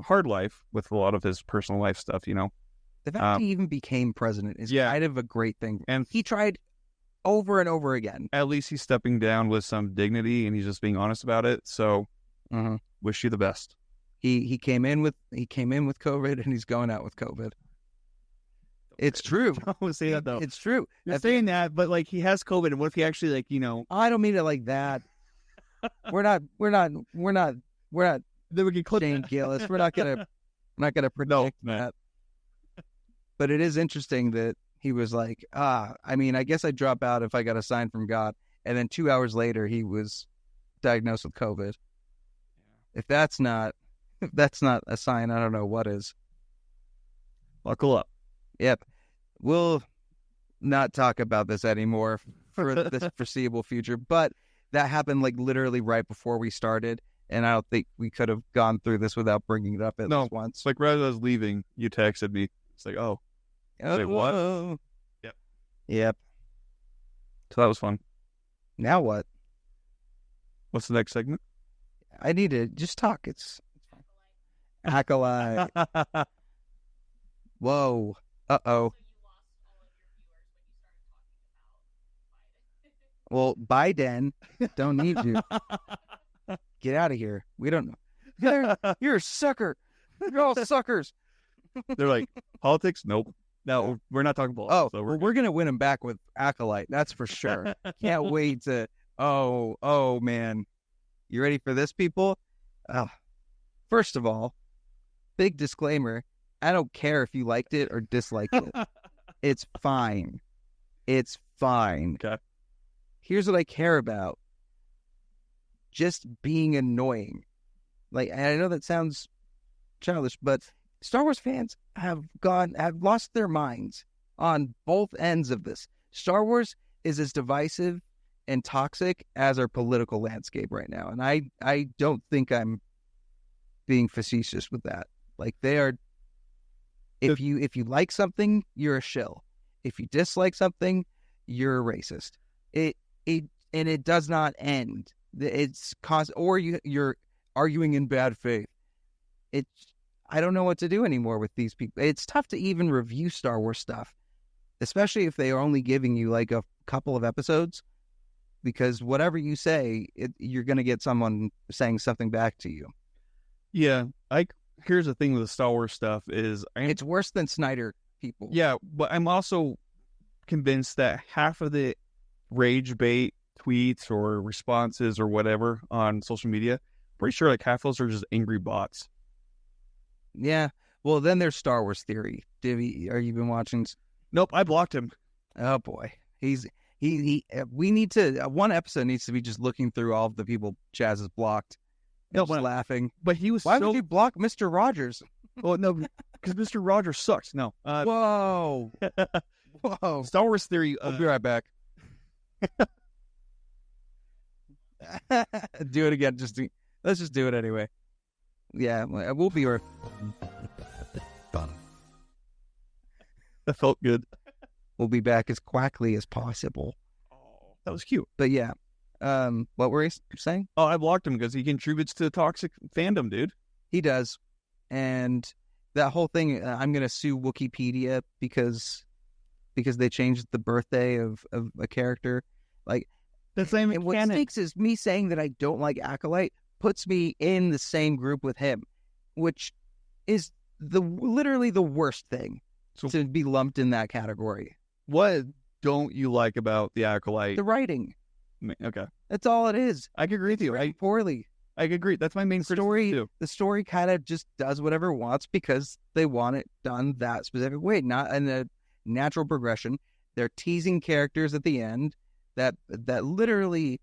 hard life with a lot of his personal life stuff, The fact he even became president is kind of a great thing. And he tried over and over again. At least he's stepping down with some dignity and he's just being honest about it. So wish you the best. He came in with COVID and he's going out with COVID. It's true. I don't say that though. It's true. You're saying that, but like he has COVID, and what if he actually I don't mean it like that. We're not. Then we can clip Shane that. Gillis. We're not gonna predict that. But it is interesting that he was like, I guess I'd drop out if I got a sign from God. And then 2 hours later, he was diagnosed with COVID. If that's not a sign, I don't know what is. Buckle up. Yep. We'll not talk about this anymore for the foreseeable future. But that happened like literally right before we started. And I don't think we could have gone through this without bringing it up at least once. It's like right as I was leaving, you texted me. It's like, oh. Say what? Yep. So that was fun. Now what? What's the next segment? I need to just talk. It's Acolyte. Whoa. Uh-oh. Well, Biden, don't need you. Get out of here. We don't know. You're a sucker. You're all suckers. They're like, politics? Nope. No, we're not talking politics. Oh, we're going to win him back with Acolyte. That's for sure. Can't wait to... Oh, man. You ready for this, people? First of all, big disclaimer. I don't care if you liked it or disliked it. It's fine. It's fine. Okay. Here's what I care about. Just being annoying. Like, and I know that sounds childish, but Star Wars fans have lost their minds on both ends of this. Star Wars is as divisive and toxic as our political landscape right now. And I don't think I'm being facetious with that. Like, they are... If you like something, you're a shill. If you dislike something, you're a racist. It does not end. It's or you're arguing in bad faith. I don't know what to do anymore with these people. It's tough to even review Star Wars stuff, especially if they are only giving you like a couple of episodes, because whatever you say, you're going to get someone saying something back to you. Yeah, here's the thing with the Star Wars stuff is... it's worse than Snyder people. Yeah, but I'm also convinced that half of the rage bait tweets or responses or whatever on social media, pretty sure like half those are just angry bots. Yeah. Well, then there's Star Wars Theory. Are you been watching? Nope, I blocked him. Oh boy, we need to. One episode needs to be just looking through all of the people Chaz has blocked. No, just laughing. But he was. Why would you block Mr. Rogers? Well, no, because Mr. Rogers sucks. No. Whoa. Whoa. Star Wars Theory. I'll be right back. Do it again. Let's just do it anyway. Yeah, we'll be right. Fun. That felt good. We'll be back as quickly as possible. Oh, that was cute. But yeah, what were you saying? Oh, I blocked him because he contributes to toxic fandom, dude. He does, and that whole thing. I'm gonna sue Wikipedia because they changed the birthday of a character. Like, that's not even and what canon. stinks is me saying that I don't like Acolyte puts me in the same group with him, which is literally the worst thing to be lumped in that category. What don't you like about the Acolyte? The writing. Okay. That's all it is. I can agree with you. Poorly. I agree. That's my main story. Too. The story kind of just does whatever it wants because they want it done that specific way, not in a natural progression. They're teasing characters at the end that literally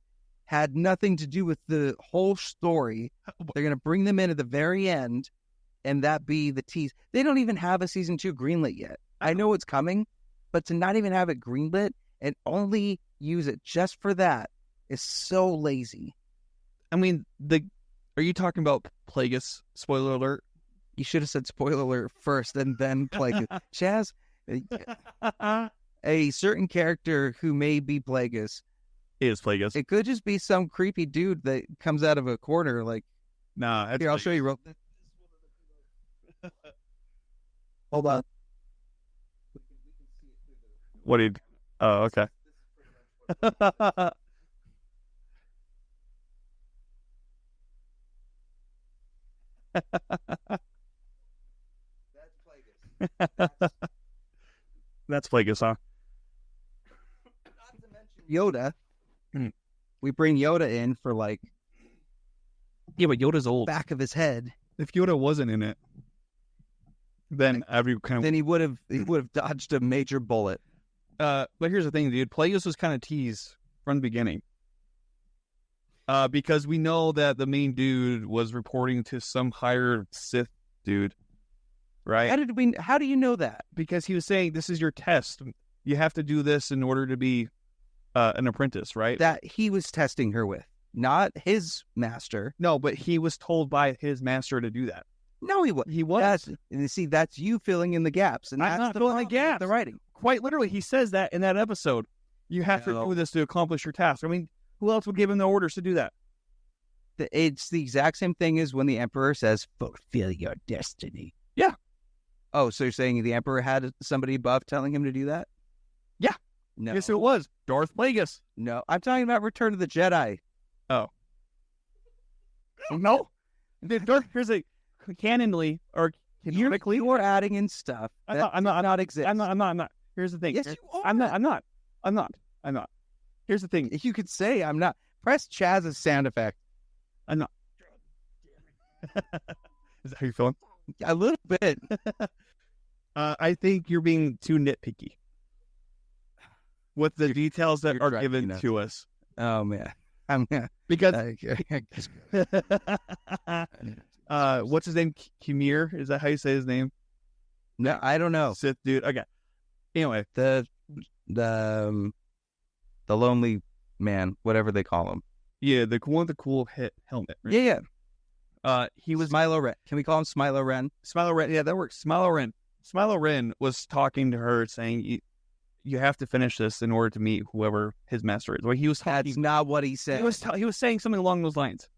had nothing to do with the whole story. They're going to bring them in at the very end, and that be the tease. They don't even have a season 2 greenlit yet. I know it's coming, but to not even have it greenlit and only use it just for that is so lazy. I mean, are you talking about Plagueis? Spoiler alert. You should have said spoiler alert first and then Plagueis. Chaz, a certain character who may be Plagueis is Plagueis. It could just be some creepy dude that comes out of a corner like, nah. Here, I'll show you real. Hold on. What did? Oh, okay. That's Plagueis, huh? Yoda. We bring Yoda in for like Yeah, but Yoda's old. back of his head. If Yoda wasn't in it, then every kind of. Then he would have dodged a major bullet. But here's the thing, dude. Plagueis was kind of teased from the beginning. Because we know that the main dude was reporting to some higher Sith dude, right? How do you know that? Because he was saying, this is your test. You have to do this in order to be an apprentice, right? That he was testing her with, not his master. No, but he was told by his master to do that. No, he was. He was. And you see, that's you filling in the gaps. And I'm that's not the filling the problem with gaps. the writing. Quite literally, he says that in that episode. You have to do this to accomplish your task. I mean, who else would give him the orders to do that? It's the exact same thing as when the Emperor says, fulfill your destiny. Yeah. Oh, so you're saying the Emperor had somebody above telling him to do that? Yeah. No. Yes, it was. Darth Plagueis. No, I'm talking about Return of the Jedi. Oh. No. Here's a canonly or canonically. You're adding in stuff. I'm not. Exist. I'm not. Here's the thing. Yes, you are. I'm not. Here's the thing. You could say I'm not. Press Chaz's sound effect. I'm not. Is that how you're feeling? A little bit. I think you're being too nitpicky with the details that are given to us. Oh man, because what's his name? Kimir? Is that how you say his name? No, I don't know. Sith dude. Okay. Anyway, the lonely man, whatever they call him. Yeah, the one with the cool helmet. Right? Yeah. He was Smilo Ren. Can we call him Smilo Ren? Smilo Ren. Yeah, that works. Smilo Ren. Smilo Ren was talking to her, saying, "You have to finish this in order to meet whoever his master is." Well, he was. That's not what he said. He was saying something along those lines.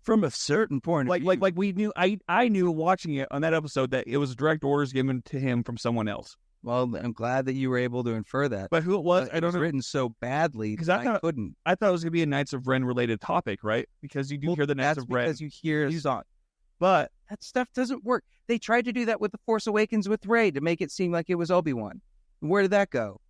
From a certain point of view. Like we knew. I knew watching it on that episode that it was direct orders given to him from someone else. Well, I'm glad that you were able to infer that. But who it was, I don't know. Written so badly because I couldn't. I thought it was going to be a Knights of Ren related topic, right? Because you do hear the Knights of Ren. Because you hear a song. But that stuff doesn't work. They tried to do that with The Force Awakens with Rey to make it seem like it was Obi-Wan. Where did that go?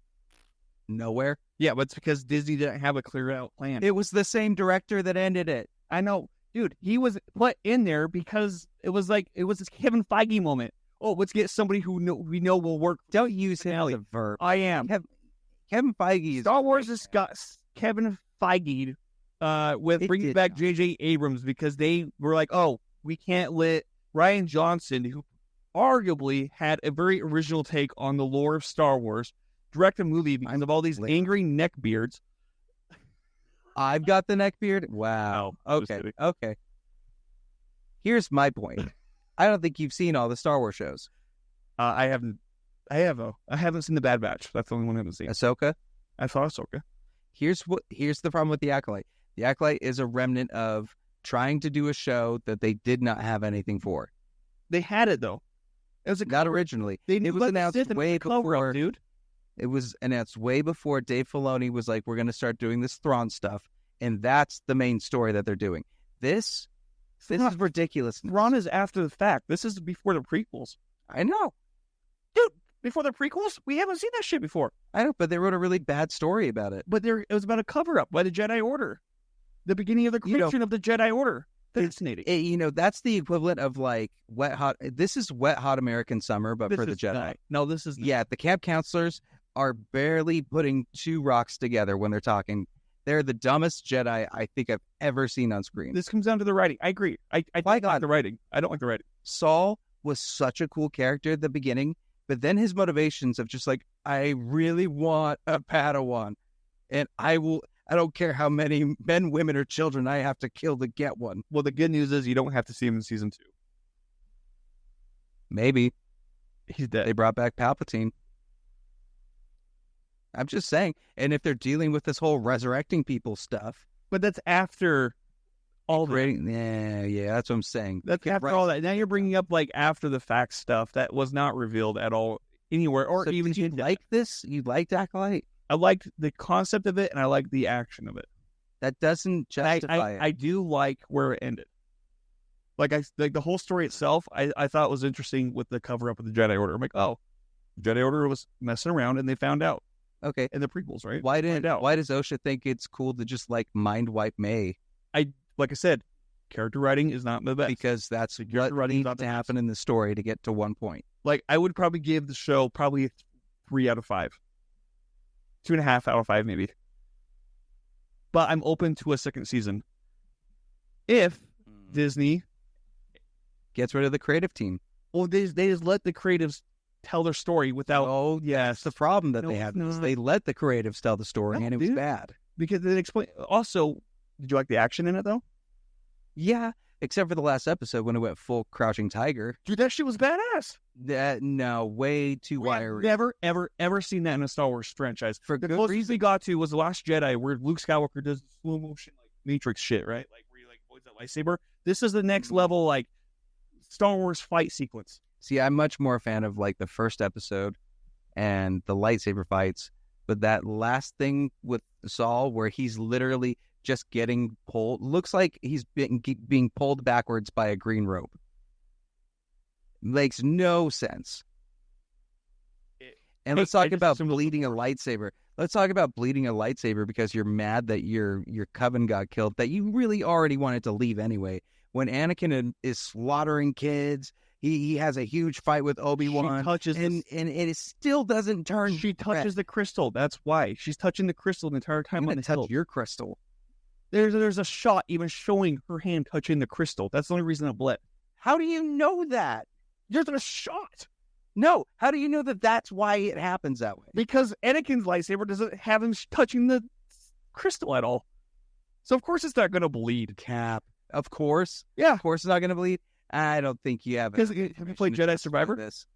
Nowhere. Yeah, but it's because Disney didn't have a clear out plan. It was the same director that ended it. I know. Dude, he was put in there because it was this Kevin Feige moment. Oh, let's get somebody we know will work. Don't use him as a verb. I am. Kevin Feige is... Star Wars has got Kevin Feige with bringing back J.J. Abrams because they were like, oh, we can't let Rian Johnson, who arguably had a very original take on the lore of Star Wars, direct a movie because of all these angry neckbeards. I've got the neckbeard? Wow. Okay. Here's my point. I don't think you've seen all the Star Wars shows. I haven't. I haven't seen the Bad Batch. That's the only one I haven't seen. Ahsoka? I saw Ahsoka. Here's the problem with The Acolyte. The Acolyte is a remnant of trying to do a show that they did not have anything for. They had it though. It was not originally. It was announced way before. Dude. It was announced way before Dave Filoni was like, "We're going to start doing this Thrawn stuff," and that's the main story that they're doing. This is ridiculous. Thrawn is after the fact. This is before the prequels. I know, dude. Before the prequels, we haven't seen that shit before. I know, but they wrote a really bad story about it. But it was about a cover-up by the Jedi Order. The beginning of the creation of the Jedi Order. Fascinating. That's the equivalent of like wet hot. This is wet hot American summer, but for the Jedi. No, this is the camp counselors are barely putting two rocks together when they're talking. They're the dumbest Jedi I think I've ever seen on screen. This comes down to the writing. I agree. I don't like the writing. I don't like the writing. Saul was such a cool character at the beginning, but then his motivations of just like, I really want a Padawan, and I don't care how many men, women, or children I have to kill to get one. Well, the good news is you don't have to see him in season 2. Maybe. He's dead. They brought back Palpatine. I'm just saying. And if they're dealing with this whole resurrecting people stuff. But that's after all that. Yeah, that's what I'm saying. That's after all that. Now you're bringing up like after the fact stuff that was not revealed at all anywhere, or So even did you like this? You liked Acolyte? I liked the concept of it and I liked the action of it. That doesn't justify it. I do like where it ended. Like the whole story itself, I thought was interesting with the cover up of the Jedi Order. I'm like, oh, Jedi Order was messing around and they found out. Okay. In the prequels, right? Why does OSHA think it's cool to just like mind wipe May? Like I said, character writing is not the best. Because that's what needs to happen in the story to get to one point. Like, I would probably give the show probably a 3 out of 5. 2.5 out of 5, maybe. But I'm open to a second season. If Disney gets rid of the creative team. Well, they just let the creatives tell their story without... Oh, yes. The problem that they have is they let the creatives tell the story, and it was bad. Because they explain... Also, did you like the action in it, though? Yeah, except for the last episode when it went full Crouching Tiger. Dude, that shit was badass. No, way too wiry. Never, ever seen that in a Star Wars franchise. For the good closest reason. we got to was The Last Jedi, where Luke Skywalker does slow motion, like Matrix shit, right? Like, where you like points that lightsaber. This is the next level, like, Star Wars fight sequence. See, I'm much more a fan of, like, the first episode and the lightsaber fights. But that last thing with Saul, where he's literally just getting pulled, looks like he's being pulled backwards by a green rope. Makes no sense. And let's talk about bleeding a lightsaber. Let's talk about bleeding a lightsaber because you're mad that your coven got killed, that you really already wanted to leave anyway. When Anakin is slaughtering kids, he has a huge fight with Obi-Wan, and it still doesn't turn. She touches the crystal. That's why she's touching the crystal the entire time. I'm gonna touch your crystal. There's a shot even showing her hand touching the crystal. That's the only reason it bled. How do you know that? There's a shot. No, how do you know that that's why it happens that way? Because Anakin's lightsaber doesn't have him touching the crystal at all. So of course it's not going to bleed. Cap. Of course. Yeah. Of course it's not going to bleed. I don't think you have. Because have you played Jedi Survivor? This.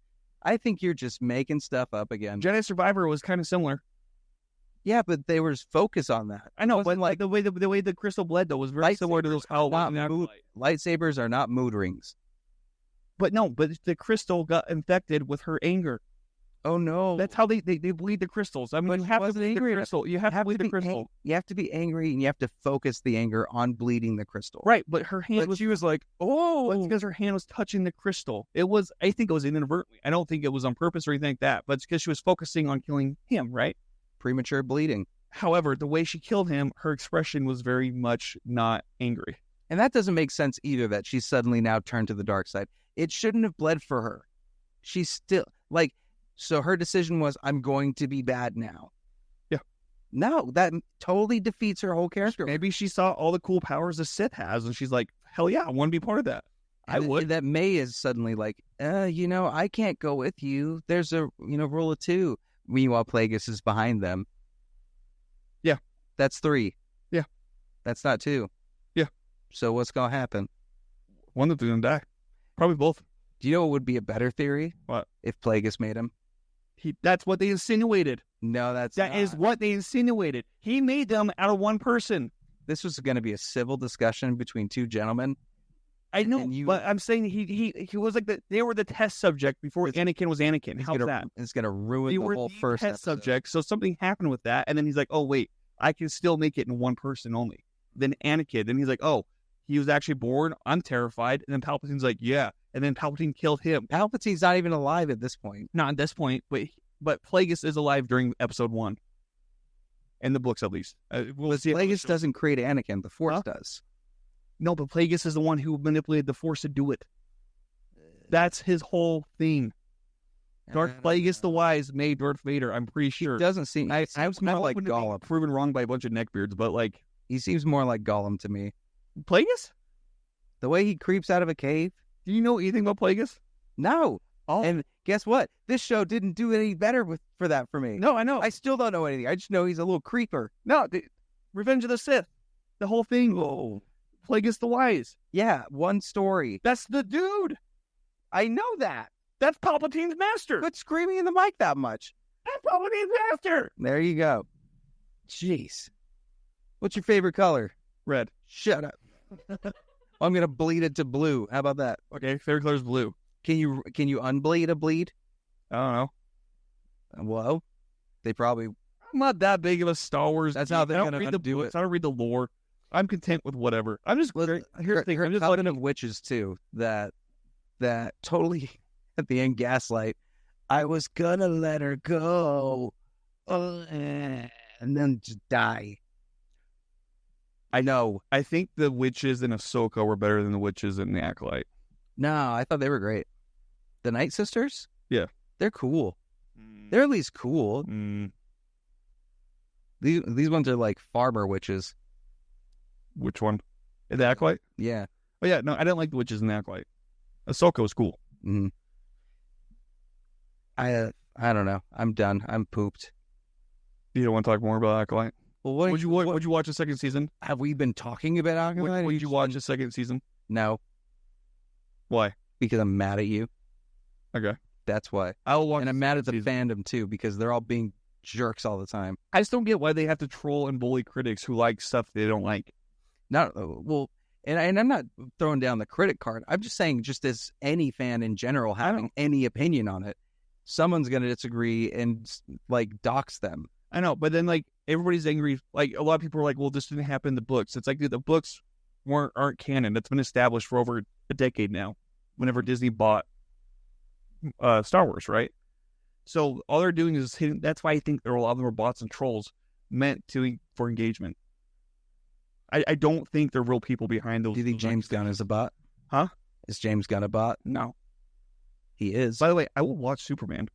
I think you're just making stuff up again. Jedi Survivor was kind of similar. Yeah, but they were focused on that. I know, but like the way the crystal bled though was very similar to those lightsabers are not mood rings. But no, but the crystal got infected with her anger. Oh no! That's how they bleed the crystals. I mean, but you have to bleed the crystal. You have to bleed the crystal. You have to be angry, and you have to focus the anger on bleeding the crystal. Right, but her hand she was like, oh, it's because her hand was touching the crystal. I think it was inadvertently. I don't think it was on purpose or anything like that. But it's because she was focusing on killing him, right? Premature bleeding. However, the way she killed him, her expression was very much not angry. And that doesn't make sense either, that she's suddenly now turned to the dark side. It shouldn't have bled for her. She's still, so her decision was, I'm going to be bad now. Yeah. No, that totally defeats her whole character. Maybe she saw all the cool powers the Sith has, and she's like, hell yeah, I want to be part of that. I would. That May is suddenly like, I can't go with you. There's a, rule of 2. Meanwhile, Plagueis is behind them. Yeah. That's 3. Yeah. That's not 2. Yeah. So what's going to happen? One of them going to die. Probably both. Do you know what would be a better theory? What? If Plagueis made him? That's what they insinuated. No, that is what they insinuated. He made them out of one person. This was going to be a civil discussion between 2 gentlemen. I know, but I'm saying he was like they were the test subject before Anakin was Anakin. How's that? It's going to ruin the whole first test subject. So something happened with that, and then he's like, oh wait, I can still make it in one person only. Then Anakin, then he's like, oh, he was actually born. I'm terrified. And then Palpatine's like, yeah. And then Palpatine killed him. Palpatine's not even alive at this point. Not at this point, but Plagueis is alive during episode 1. In the books, at least. We'll see. Plagueis doesn't create Anakin. The Force does. No, but Plagueis is the one who manipulated the Force to do it. That's his whole thing. Darth Plagueis the Wise made Darth Vader, I'm pretty sure. He doesn't seem... I was more like Gollum. Proven wrong by a bunch of neckbeards, but like... He seems more like Gollum to me. Plagueis? The way he creeps out of a cave. Do you know anything about Plagueis? No. Oh. And guess what? This show didn't do any better for that for me. No, I know. I still don't know anything. I just know he's a little creeper. No, Revenge of the Sith. The whole thing. Oh. Plagueis the Wise. Yeah, one story. That's the dude. I know that. That's Palpatine's master. Quit screaming in the mic that much. That's Palpatine's master. There you go. Jeez. What's your favorite color? Red. Shut up. I'm gonna bleed it to blue. How about that? Okay, favorite color is blue. Can you unbleed a bleed? I don't know. Well, they probably. I'm not that big of a Star Wars. That's how they're I don't gonna read the do books. it. I don't read the lore. I'm content with whatever. I'm just Well, here's the thing. I'm just Coven letting of Witches too. That totally at the end gaslight. I was gonna let her go, and then just die. I know. I think the witches in Ahsoka were better than the witches in the Acolyte. No, I thought they were great. The Night Sisters? Yeah. They're cool. They're at least cool. These ones are like farmer witches. Which one? The Acolyte? Yeah. Oh yeah, no, I didn't like the witches in the Acolyte. Ahsoka was cool. Mm. I don't know. I'm done. I'm pooped. You don't want to talk more about Acolyte? Well, Would you watch the second season? have we been talking about Acolyte? Would you watch the second season? No, Why? because I'm mad at you. Okay. That's why. I will watch. And I'm mad at the season. fandom too because they're all being jerks all the time. I just don't get why they have to troll and bully critics who like stuff they don't like. And I'm not throwing down the critic card. I'm just saying, just as any fan in general having any opinion on it, someone's going to disagree and like dox them. I know, but then like everybody's angry. Like a lot of people are like, "Well, this didn't happen in the books." It's like, dude, the books aren't canon. That's been established for over a decade now. Whenever Disney bought Star Wars, right? So all they're doing is hitting. That's why I think there are a lot of them are bots and trolls meant for engagement. I don't think they're real people behind those. Do you think James Gunn is a bot? Huh? Is James Gunn a bot? No. He is. By the way, I will watch Superman.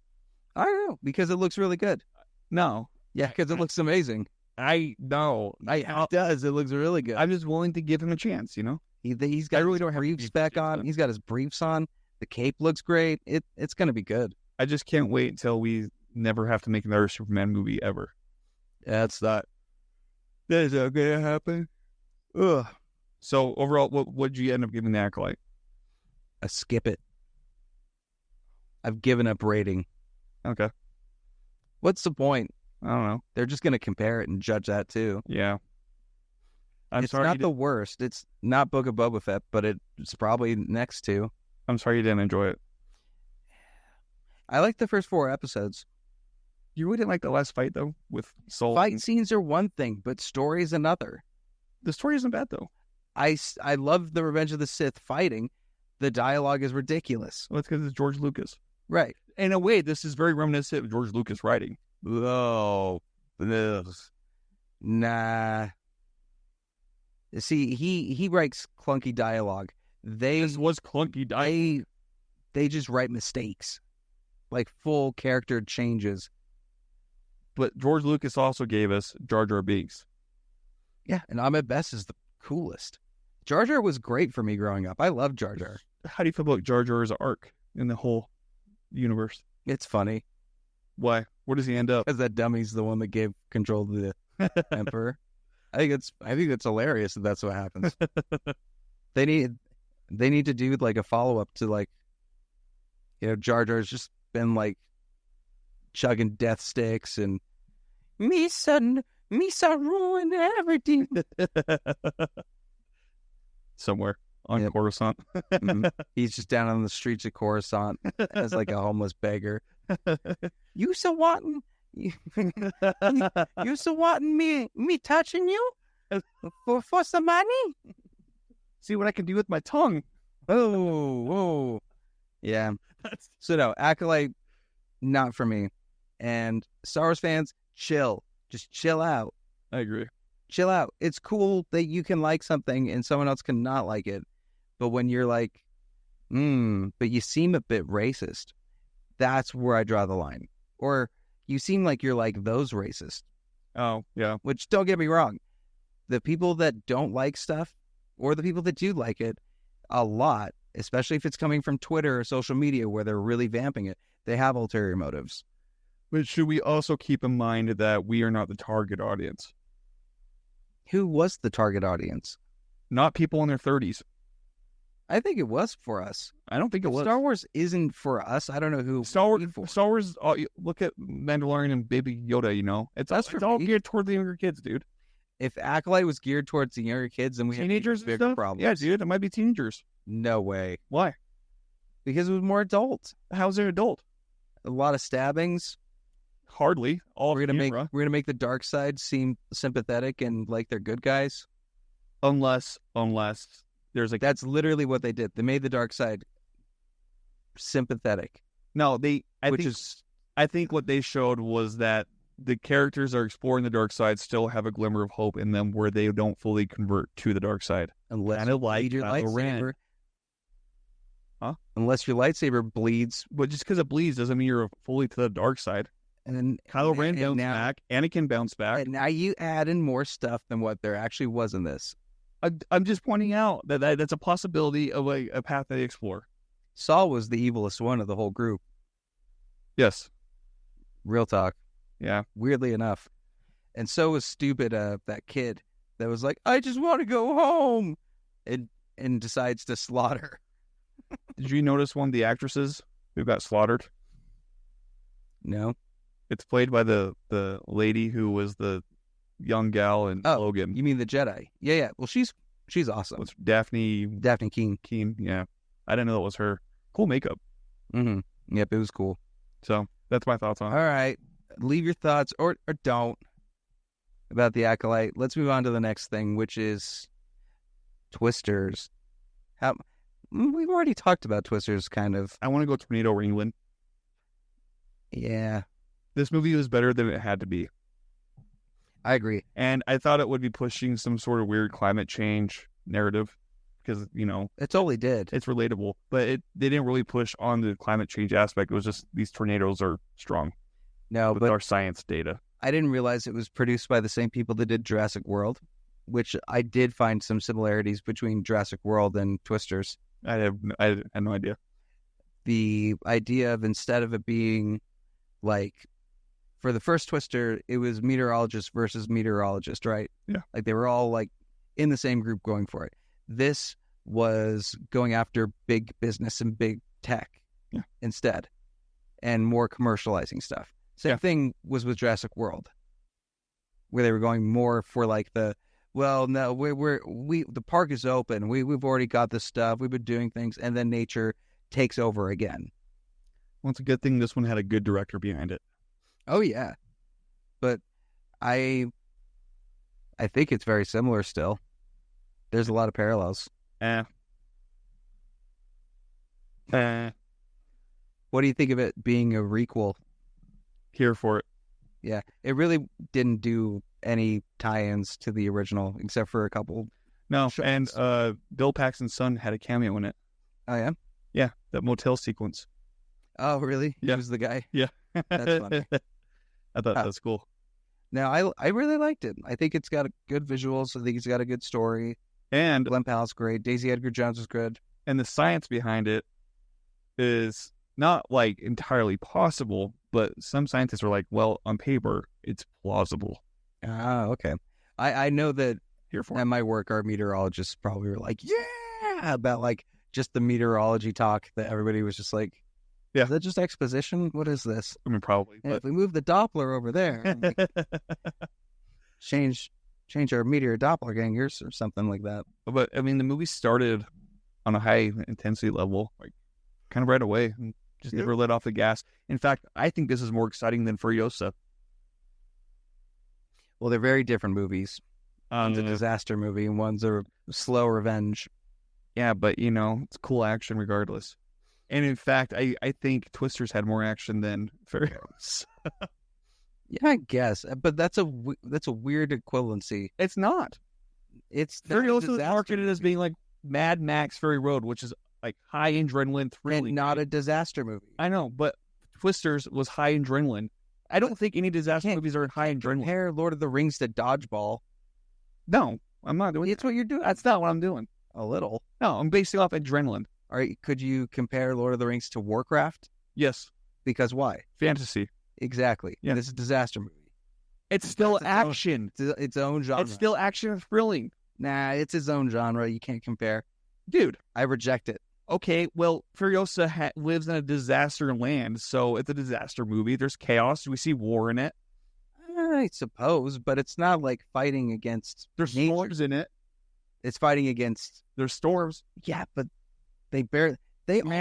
I don't know, because it looks really good. No. Yeah, because it looks amazing. I know. It does. It looks really good. I'm just willing to give him a chance, you know? He's got his briefs back on. He's got his briefs on. The cape looks great. It's going to be good. I just can't wait until we never have to make another Superman movie ever. That's not That's not going to happen. Ugh. So, overall, what did you end up giving the Acolyte? a skip it. I've given up rating. Okay. What's the point? I don't know. They're just going to compare it and judge that too. Yeah. It's not the worst. It's not Book of Boba Fett, but it's probably next to. I'm sorry you didn't enjoy it. I like the first 4 episodes. You really didn't like the last fight, though, with Soul? Fight scenes are one thing, but story is another. The story isn't bad, though. I love the Revenge of the Sith fighting. The dialogue is ridiculous. Well, it's because it's George Lucas. Right. In a way, this is very reminiscent of George Lucas writing. Oh. Nah. See, he writes clunky dialogue. This was clunky dialogue. They just write mistakes. Like full character changes. But George Lucas also gave us Jar Jar Binks. Yeah, and Ahmed Best is the coolest. Jar Jar was great for me growing up. I love Jar Jar. How do you feel about Jar Jar's arc in the whole universe? It's funny. Why? Where does he end up? Because that dummy's the one that gave control to the Emperor. I think it's hilarious that that's what happens. They need to do like a follow up to like, Jar Jar's just been like chugging death sticks and Misa ruined everything. Somewhere on Coruscant. Mm-hmm. He's just down on the streets of Coruscant as like a homeless beggar. You so wanting me touching you for some money? See what I can do with my tongue. Oh, yeah. So no, Acolyte, not for me. And Star Wars fans, chill. Just chill out. I agree. Chill out. It's cool that you can like something and someone else can not like it. But when you're like, but you seem a bit racist, that's where I draw the line. Or you seem like you're like those racist. Oh, yeah. Which, don't get me wrong, the people that don't like stuff or the people that do like it a lot, especially if it's coming from Twitter or social media where they're really vamping it, they have ulterior motives. But should we also keep in mind that we are not the target audience? Who was the target audience? Not people in their 30s. I think it was for us. I don't think it was. Star Wars isn't for us. I don't know who. Star Wars. Look at Mandalorian and Baby Yoda. It's all geared toward the younger kids, dude. If Acolyte was geared towards the younger kids, then we Teenagers have and bigger stuff? problems. Yeah, dude, it might be teenagers. No way. Why? Because it was more adult. How's it adult? A lot of stabbings. Hardly. All We're gonna camera. make the dark side seem sympathetic and like they're good guys. Unless there's like That's literally what they did. They made the dark side sympathetic, no, I think what they showed was that the characters are exploring the dark side still have a glimmer of hope in them where they don't fully convert to the dark side. unless Kind of you like bleed your Kylo Ren. lightsaber. Huh? Unless your lightsaber bleeds, But just because it bleeds doesn't mean you're fully to the dark side. and then Kylo Ren bounced now, back. Anakin bounced back. and now you add in more stuff than what there actually was in this. I'm just pointing out that's a possibility of a path they explore. Saul was the evilest one of the whole group. Yes. Real talk. Yeah. Weirdly enough. And so was stupid that kid that was like, I just want to go home, and decides to slaughter. Did you notice one of the actresses who got slaughtered? No. It's played by the lady who was the young gal in Oh, Logan. You mean the Jedi? Yeah. Well, she's awesome. What's Daphne Daphne Keene. Keene? Yeah. I didn't know that was her. Cool makeup. Mm-hmm. Yep, it was cool. So that's my thoughts on All it. right. Leave your thoughts or don't about the Acolyte. Let's move on to the next thing, which is Twisters. We've already talked about Twisters, kind of. I want to go Tornado England. Yeah, This movie was better than it had to be. I agree. And I thought it would be pushing some sort of weird climate change narrative because, It totally did. it's relatable. But they didn't really push on the climate change aspect. It was just these tornadoes are strong No, with but our science data. I didn't realize it was produced by the same people that did Jurassic World, which I did find some similarities between Jurassic World and Twisters. I had no idea. The idea of, instead of it being like, for the first Twister, it was meteorologist versus meteorologist, right? Yeah. Like they were all like in the same group going for it. This was going after big business and big tech instead, and more commercializing stuff. Same thing was with Jurassic World, where they were going more for like the, well, no, the park is open. We've already got this stuff. We've been doing things, and then nature takes over again. Well, it's a good thing this one had a good director behind it. Oh yeah, but I think it's very similar still. There's a lot of parallels. What What do you think of it being a requel? Here for it. Yeah, it really didn't do any tie-ins to the original, except for a couple. No, Shots. and Bill Paxton's son had a cameo in it. Oh yeah. Yeah, that motel sequence. Oh really? Yeah. He was the guy. Yeah. That's funny. I thought that was cool. Now I really liked it. I think it's got a good visuals. I think it's got a good story. And Glenn Powell's great. Daisy Edgar Jones was good. the science behind it is not like entirely possible, but some scientists are like, well, on paper, it's plausible. Ah, okay. I know that Here for at it. my work, our meteorologists probably were like, yeah, about like just the meteorology talk that everybody was just like, Yeah. is that just exposition? What is this? I mean, probably. And if we move the Doppler over there, and, like, change our meteor doppelgangers or something like that. But I mean, the movie started on a high intensity level, like kind of right away, and just never let off the gas. In fact, I think this is more exciting than Furiosa. Well, they're very different movies. One's a disaster movie, and one's a slow revenge. Yeah, but it's cool action regardless. And in fact, I think Twisters had more action than Furiosa. Yeah, I guess, but that's a weird equivalency. It's not. It's not a Furiosa is disaster marketed as being like Mad Max Fury Road, which is like high adrenaline thrilling. and not a disaster movie. I know, but Twisters was high adrenaline. I don't think any disaster can't- movies are high adrenaline. Compare Lord of the Rings to Dodgeball. No, I'm not doing It's what you're doing. That's not what I'm doing. A little. No, I'm basing off adrenaline. All right, could you compare Lord of the Rings to Warcraft? Yes, Because why? fantasy. Exactly. Yeah. This is a disaster movie. It's still It's its own- action. It's its own genre. It's still action and thrilling. Nah, it's its own genre. You can't compare. Dude, I reject it. okay, well, Furiosa lives in a disaster land, so it's a disaster movie. There's chaos. We see war in it. I suppose, but it's not like fighting against. There's nature. storms in it. It's fighting against. There's storms. Yeah, but they Man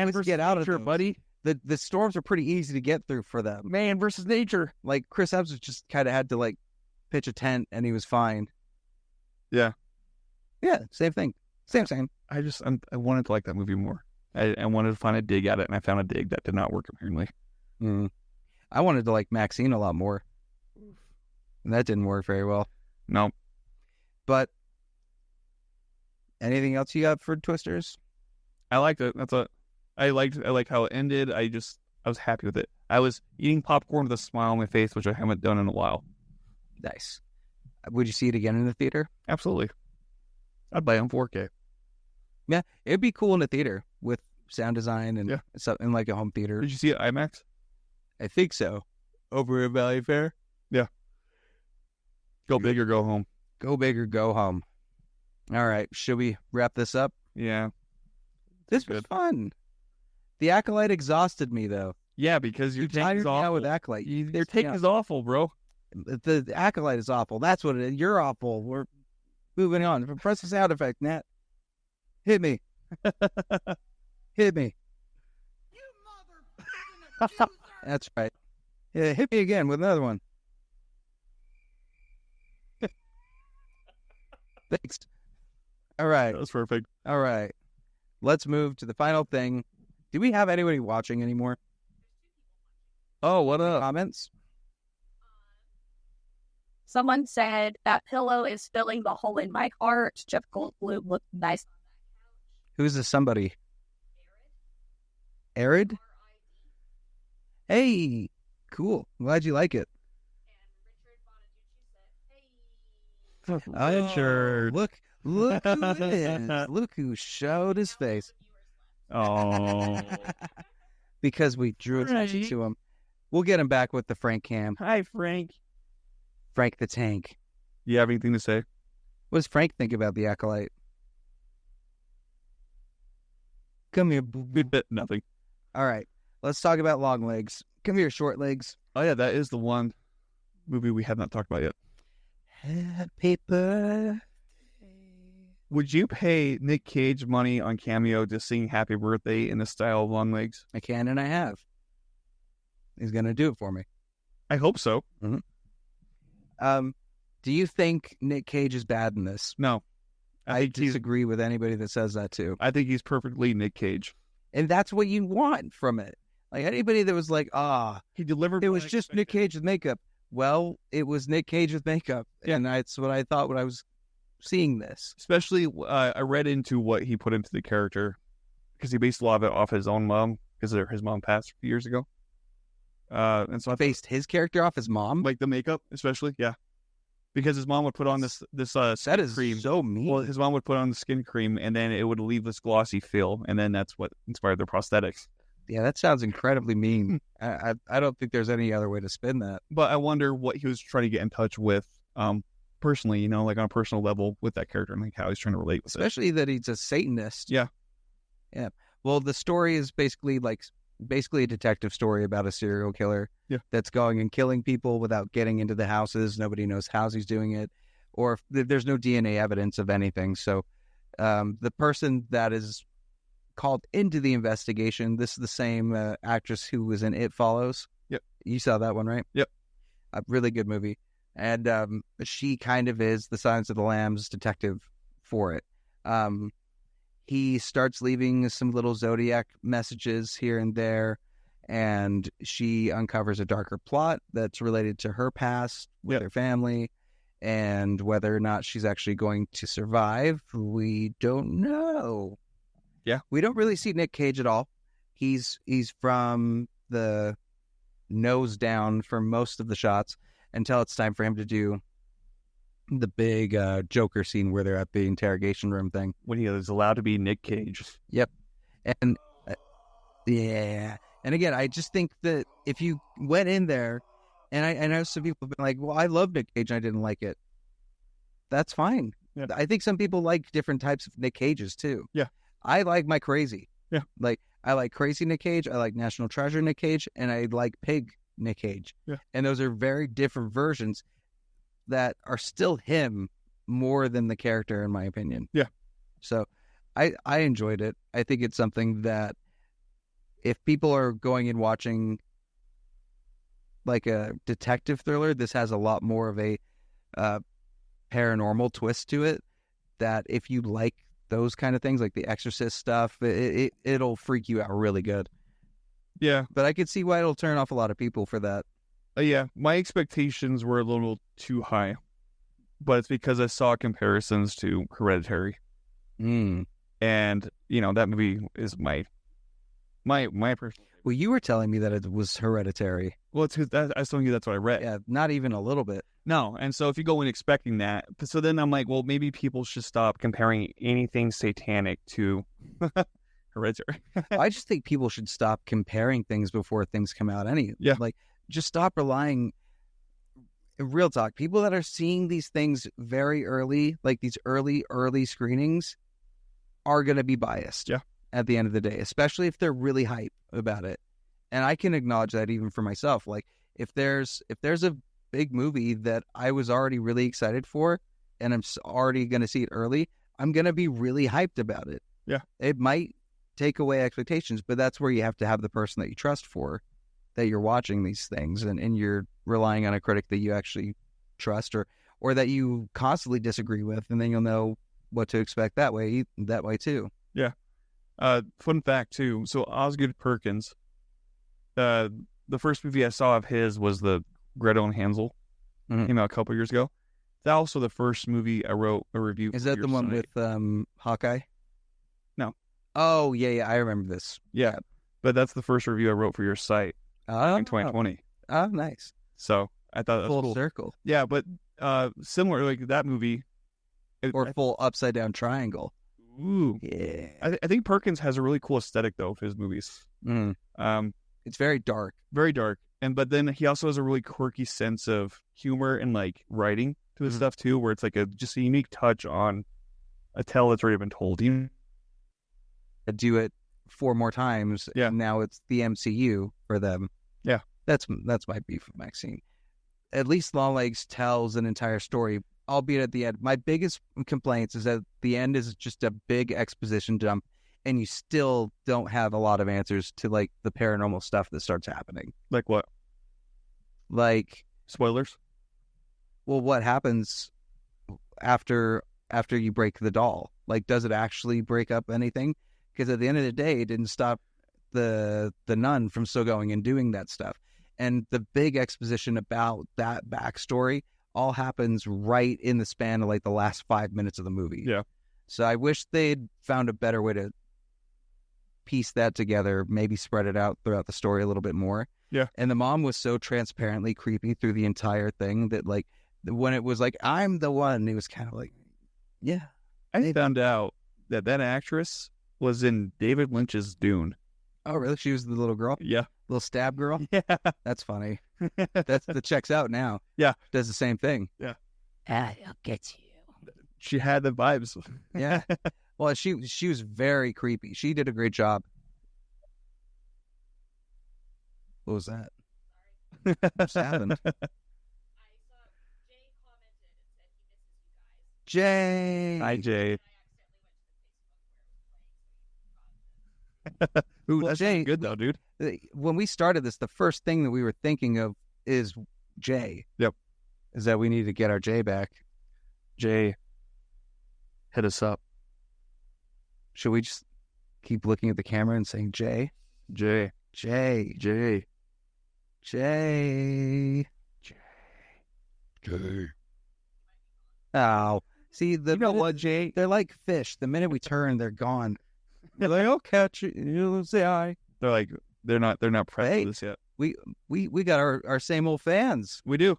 always versus get out nature, of those. buddy. The storms are pretty easy to get through for them. Man versus nature. Like Chris Evans just kind of had to like pitch a tent and he was fine. Yeah. Yeah, same thing. Same. I wanted to like that movie more. I wanted to find a dig at it, and I found a dig that did not work apparently. I wanted to like Maxine a lot more. And that didn't work very well. No. But anything else you got for Twisters? I liked it. I like how it ended. I was happy with it. I was eating popcorn with a smile on my face, which I haven't done in a while. Nice. Would you see it again in the theater? Absolutely. I'd buy it on 4K. Yeah, it'd be cool in the theater with sound design and stuff in like a home theater. Did you see it IMAX? I think so. Over at Valley Fair? Yeah. Go big or go home. Go big or go home. All right. Should we wrap this up? Yeah. This was fun. The Acolyte exhausted me, though. Yeah, because your take is awful. With Acolyte. Your take is awful, bro. The Acolyte is awful. That's what it is. You're awful. We're moving on. Press the sound effect, Nat. Hit me. Hit me. You mother. That's right. Yeah, hit me again with another one. Thanks. All right. That was perfect. All right. Let's move to the final thing. Do we have anybody watching anymore? Oh, what up? Comments? Someone said that pillow is filling the hole in my heart. Jeff Goldblum looked nice. Who's this somebody? Arid? Hey, cool. I'm glad you like it. Richard. Look who it is. Look who showed his face. Oh. Because we drew attention to him. We'll get him back with the Frank cam. Hi, Frank. Frank the Tank. You have anything to say? What does Frank think about the Acolyte? Come here, boo. Nothing. All right. Let's talk about Long Legs. Come here, Short Legs. Oh, yeah, that is the one movie we have not talked about yet. Happy birthday. Would you pay Nick Cage money on Cameo to sing Happy Birthday in the style of Long Legs? I can and I have. He's going to do it for me. I hope so. Mm-hmm. Do you think Nick Cage is bad in this? No. I disagree with anybody that says that too. I think he's perfectly Nick Cage. And that's what you want from it. Like anybody that was like, he delivered. It was just Nick Cage with makeup. Well, it was Nick Cage with makeup. Yeah. And that's what I thought when I was seeing this. Especially, I read into what he put into the character because he based a lot of it off his own mom because his mom passed a few years ago. And so I based his character off his mom? Like the makeup, especially, yeah. Because his mom would put on this that is cream. So mean. Well, his mom would put on the skin cream, and then it would leave this glossy feel, and then that's what inspired their prosthetics. Yeah, that sounds incredibly mean. I don't think there's any other way to spin that. But I wonder what he was trying to get in touch with, personally, like on a personal level with that character, and like how he's trying to relate with it. Especially that he's a Satanist. Yeah. Yeah. Well, the story is basically a detective story about a serial killer that's going and killing people without getting into the houses. Nobody knows how he's doing it, or if there's no DNA evidence of anything. So the person that is called into the investigation, this is the same actress who was in It Follows. Yep. You saw that one, right? Yep. A really good movie. And she kind of is the Silence of the Lambs detective for it. He starts leaving some little Zodiac messages here and there, and she uncovers a darker plot that's related to her past with her family, and whether or not she's actually going to survive, we don't know. Yeah. We don't really see Nick Cage at all. He's from the nose down for most of the shots until it's time for him to do the big Joker scene where they're at the interrogation room thing. When he is allowed to be Nick Cage. Yep. And yeah. And again, I just think that if you went in there, and I know some people have been like, well, I love Nick Cage and I didn't like it. That's fine. Yeah. I think some people like different types of Nick Cages too. Yeah. I like my crazy. Yeah. Like, I like crazy Nick Cage, I like National Treasure Nick Cage, and I like Pig Nick Cage. Yeah. And those are very different versions. that are still him more than the character, in my opinion. Yeah. So I enjoyed it. I think it's something that if people are going and watching like a detective thriller, this has a lot more of a paranormal twist to it, that if you like those kind of things, like the Exorcist stuff, it'll freak you out really good. Yeah. But I could see why it'll turn off a lot of people for that. Yeah, my expectations were a little too high, but it's because I saw comparisons to Hereditary. Mm. And, you know, that movie is my personal. Well, you were telling me that it was Hereditary. Well, it's because I was telling you that's what I read. Yeah, not even a little bit. No, and so if you go in expecting that, so then I'm like, well, maybe people should stop comparing anything satanic to Hereditary. I just think people should stop comparing things before things come out. Yeah. Like, just stop relying. Real talk, people that are seeing these things very early, like these early screenings, are going to be biased. Yeah. At the end of the day, especially if they're really hype about it. And I can acknowledge that even for myself. Like, if there's a big movie that I was already really excited for, and I'm already going to see it early, I'm going to be really hyped about it. Yeah. It might take away expectations, but that's where you have to have the person that you trust for, that you're watching these things, and you're relying on a critic that you actually trust, or that you constantly disagree with, and then you'll know what to expect that way too. Yeah. Fun fact too. So Osgood Perkins, the first movie I saw of his was the Gretel and Hansel. Mhm. Came out a couple years ago. That's also the first movie I wrote a review. Is for that your the one site. with Hawkeye? No. Oh, yeah, I remember this. Yeah, but that's the first review I wrote for your site in 2020. Oh, nice. So I thought that was Full cool. circle. Yeah, but similar, like that movie. Or full upside down triangle. Ooh. Yeah. I think Perkins has a really cool aesthetic though of his movies. Mm. It's very dark. Very dark, but then he also has a really quirky sense of humor and like writing to his stuff too, where it's like just a unique touch on a tale that's already been told. Do it 4 more times. Yeah. And now it's the MCU for them. Yeah. That's my beef with Maxine. At least Longlegs tells an entire story, albeit at the end. My biggest complaints is that the end is just a big exposition dump, and you still don't have a lot of answers to like the paranormal stuff that starts happening. Like what? Like, Spoilers? well, what happens after you break the doll? Like, does it actually break up anything? Because at the end of the day, it didn't stop the nun from still going and doing that stuff. And the big exposition about that backstory all happens right in the span of like the last 5 minutes of the movie. Yeah. So I wish they'd found a better way to piece that together, maybe spread it out throughout the story a little bit more. Yeah. And the mom was so transparently creepy through the entire thing that like when it was like, I'm the one, it was kind of like, yeah. I found out that actress was in David Lynch's Dune. Oh, really? She was the little girl? Yeah. Little stab girl? Yeah. That's funny. That's the checks out now. Yeah. Does the same thing. I'll get you. She had the vibes. Yeah. Well, she was very creepy. She did a great job. What was that? What's happened? Jay. Hi, Jay. Ooh, Well, that's Jay, good though, dude. When we started this, the first thing that we were thinking of is Jay. Yep. Is that we need to get our Jay back. Jay, hit us up. Should we just keep looking at the camera and saying Jay? Jay. Jay. Jay. Jay. Jay. Oh. See, You know what, Jay? they're like fish. The minute we turn, they're gone. They're like, I'll catch it. You'll say hi. They're like, they're not pressed Hey. for this yet. We got our same old fans We do.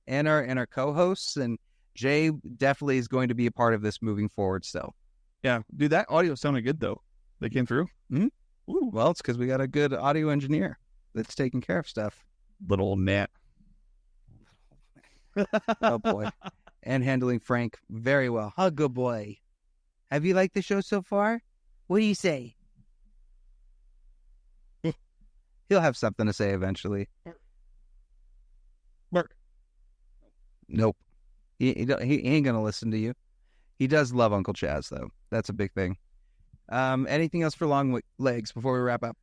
and our co-hosts, and Jay definitely is going to be a part of this moving forward still. Yeah. Dude, that audio sounded good though. They came through. Mhm. Well, it's because we got a good audio engineer that's taking care of stuff. Little gnat. Oh boy. And handling Frank very well. Oh, good boy. Have you liked the show so far? What do you say? He'll have something to say eventually. Mark. Nope. He ain't gonna listen to you. He does love Uncle Chaz, though. That's a big thing. Anything else for long legs before we wrap up?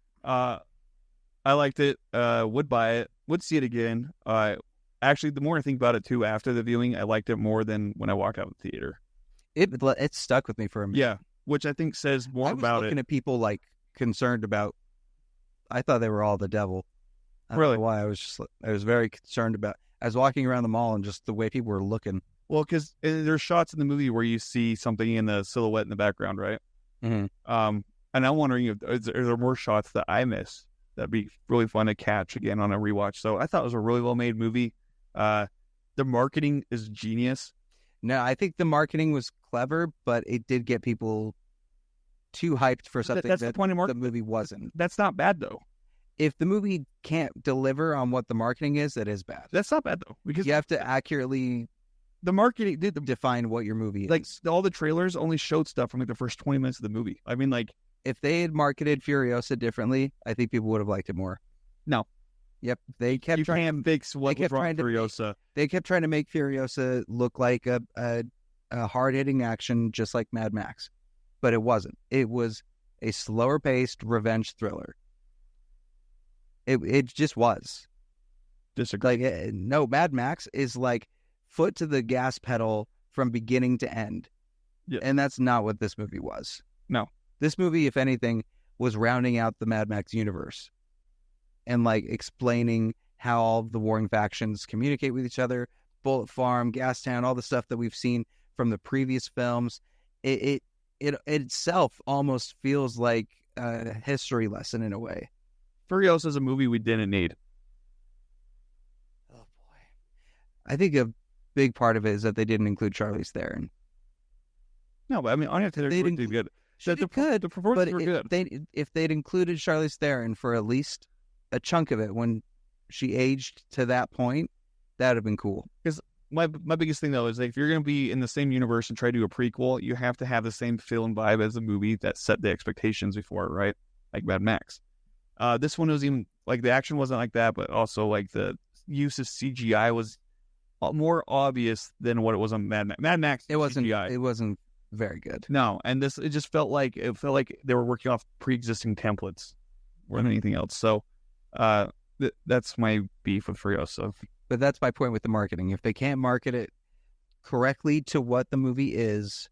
I liked it. Would buy it. Would see it again. Actually, the more I think about it too, after the viewing, I liked it more than when I walked out of the theater. It stuck with me for a minute. Yeah, which I think says more about it. I was looking at people like concerned about. I thought they were all the devil. I don't Really? know why. I was very concerned about. I was walking around the mall and just the way people were looking. Well, because there's shots in the movie where you see something in the silhouette in the background, right? Mm-hmm. And I'm wondering if is there more shots that I miss that'd be really fun to catch again on a rewatch. So I thought it was a really well made movie. The marketing is genius. No, I think the marketing was clever, but it did get people too hyped for something That's the point of the movie wasn't. That's not bad though. If the movie can't deliver on what the marketing is, that is bad. That's not bad though, because You have to accurately the marketing define what your movie is. like all the trailers only showed stuff from like the first 20 minutes of the movie. I mean, like if they had marketed Furiosa differently, I think people would have liked it more. No. Yep. They kept you can't fix what was wrong with Furiosa. They kept trying to make Furiosa look like a hard-hitting action just like Mad Max. But it wasn't. It was a slower-paced revenge thriller. It just was. Disagree. Like no, Mad Max is like foot to the gas pedal from beginning to end. Yeah. And that's not what this movie was. No. This movie, if anything, was rounding out the Mad Max universe and like explaining how all the warring factions communicate with each other, Bullet Farm, Gastown, all the stuff that we've seen from the previous films. It itself almost feels like a history lesson in a way. Furiosa is a movie we didn't need. Oh boy. I think a big part of it is that they didn't include Charlize Theron. No, but I mean, Anya Taylor did good. The performances were good. If they'd included Charlize Theron for at least a chunk of it when she aged to that point, that would have been cool. Because my biggest thing though is like if you're going to be in the same universe and try to do a prequel, you have to have the same feel and vibe as the movie that set the expectations before, right? Like Mad Max. This one was even like the action wasn't like that, but also like the use of CGI was more obvious than what it was on Mad Max. Mad Max, It wasn't. CGI. It wasn't very good. No, and it just felt like they were working off pre-existing templates more than anything else. So, that's my beef with Furiosa. But that's my point with the marketing. If they can't market it correctly to what the movie is,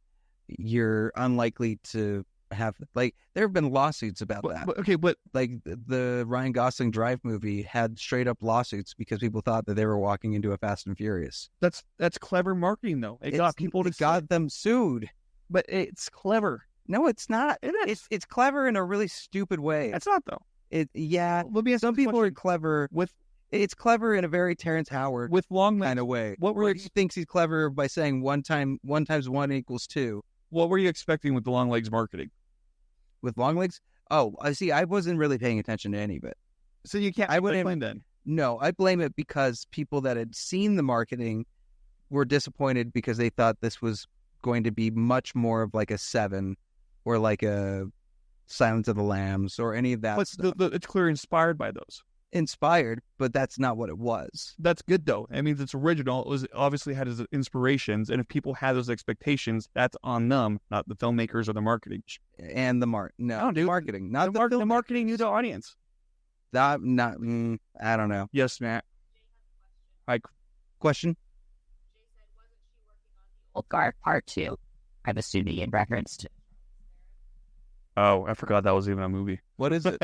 you're unlikely to have like there have been lawsuits about that. But like the Ryan Gosling Drive movie had straight up lawsuits because people thought that they were walking into a Fast and Furious. that's clever marketing though. It got them sued. but it's clever. No, it's not. It is. It's clever in a really stupid way. It's not though. Some people are clever with. It's clever in a very Terrence Howard With long kind of way. What were where he thinks he's clever by saying one times one equals two. What were you expecting with the long legs marketing? With long legs? Oh, I see. I wasn't really paying attention to any of it. So you can't. I wouldn't blame then. No, I blame it because people that had seen the marketing were disappointed because they thought this was going to be much more of like a Seven or like a Silence of the Lambs or any of that But stuff. it's clearly inspired by those. Inspired, but that's not what it was. That's good though. I mean, it's original. It was obviously had its inspirations, and if people had those expectations, that's on them, not the filmmakers or the marketing. And the marketing, not The marketing knew the audience. I don't know. Yes, Matt. Question? Old Guard Part 2. I'm assuming in reference to. Oh, I forgot that was even a movie. What is it?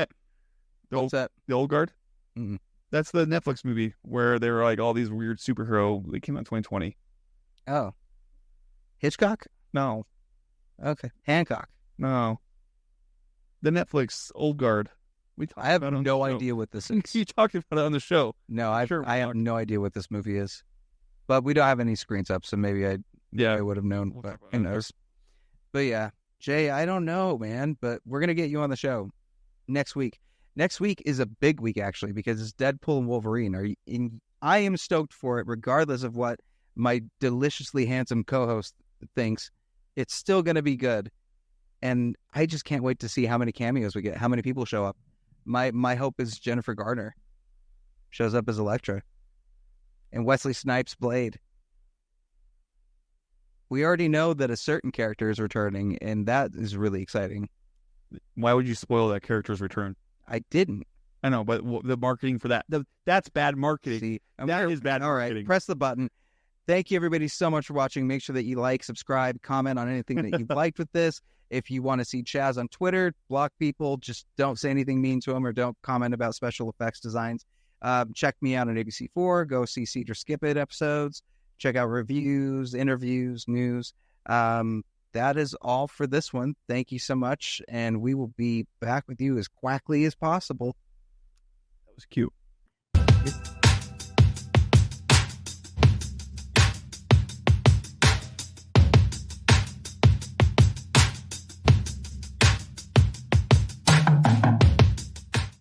What's that? The Old Guard? Mm-mm. That's the Netflix movie where they were like all these weird superhero. They came out in 2020. Oh. Hitchcock? No. Okay. Hancock. No. The Netflix Old Guard. I have no idea what this is. You talked about it on the show. No, I have no idea what this movie is. But we don't have any screens up, so maybe I would have known. We'll But talk about who it knows? But yeah, Jay, I don't know, man. But we're gonna get you on the show next week. Next week is a big week actually because it's Deadpool and Wolverine. I am stoked for it, regardless of what my deliciously handsome co-host thinks. It's still gonna be good, and I just can't wait to see how many cameos we get, how many people show up. My hope is Jennifer Garner shows up as Elektra, and Wesley Snipes Blade. We already know that a certain character is returning, and that is really exciting. Why would you spoil that character's return? I didn't. I know, but the marketing for that, that's bad marketing. See, That is bad All marketing. right, press the button. Thank you, everybody, so much for watching. Make sure that you like, subscribe, comment on anything that you've liked with this. If you want to see Chaz on Twitter, block people. Just don't say anything mean to him or don't comment about special effects designs. Check me out on ABC4. Go see Cedar Skip It episodes. Check out reviews, interviews, news. That is all for this one. Thank you so much, and we will be back with you as quickly as possible. That was cute.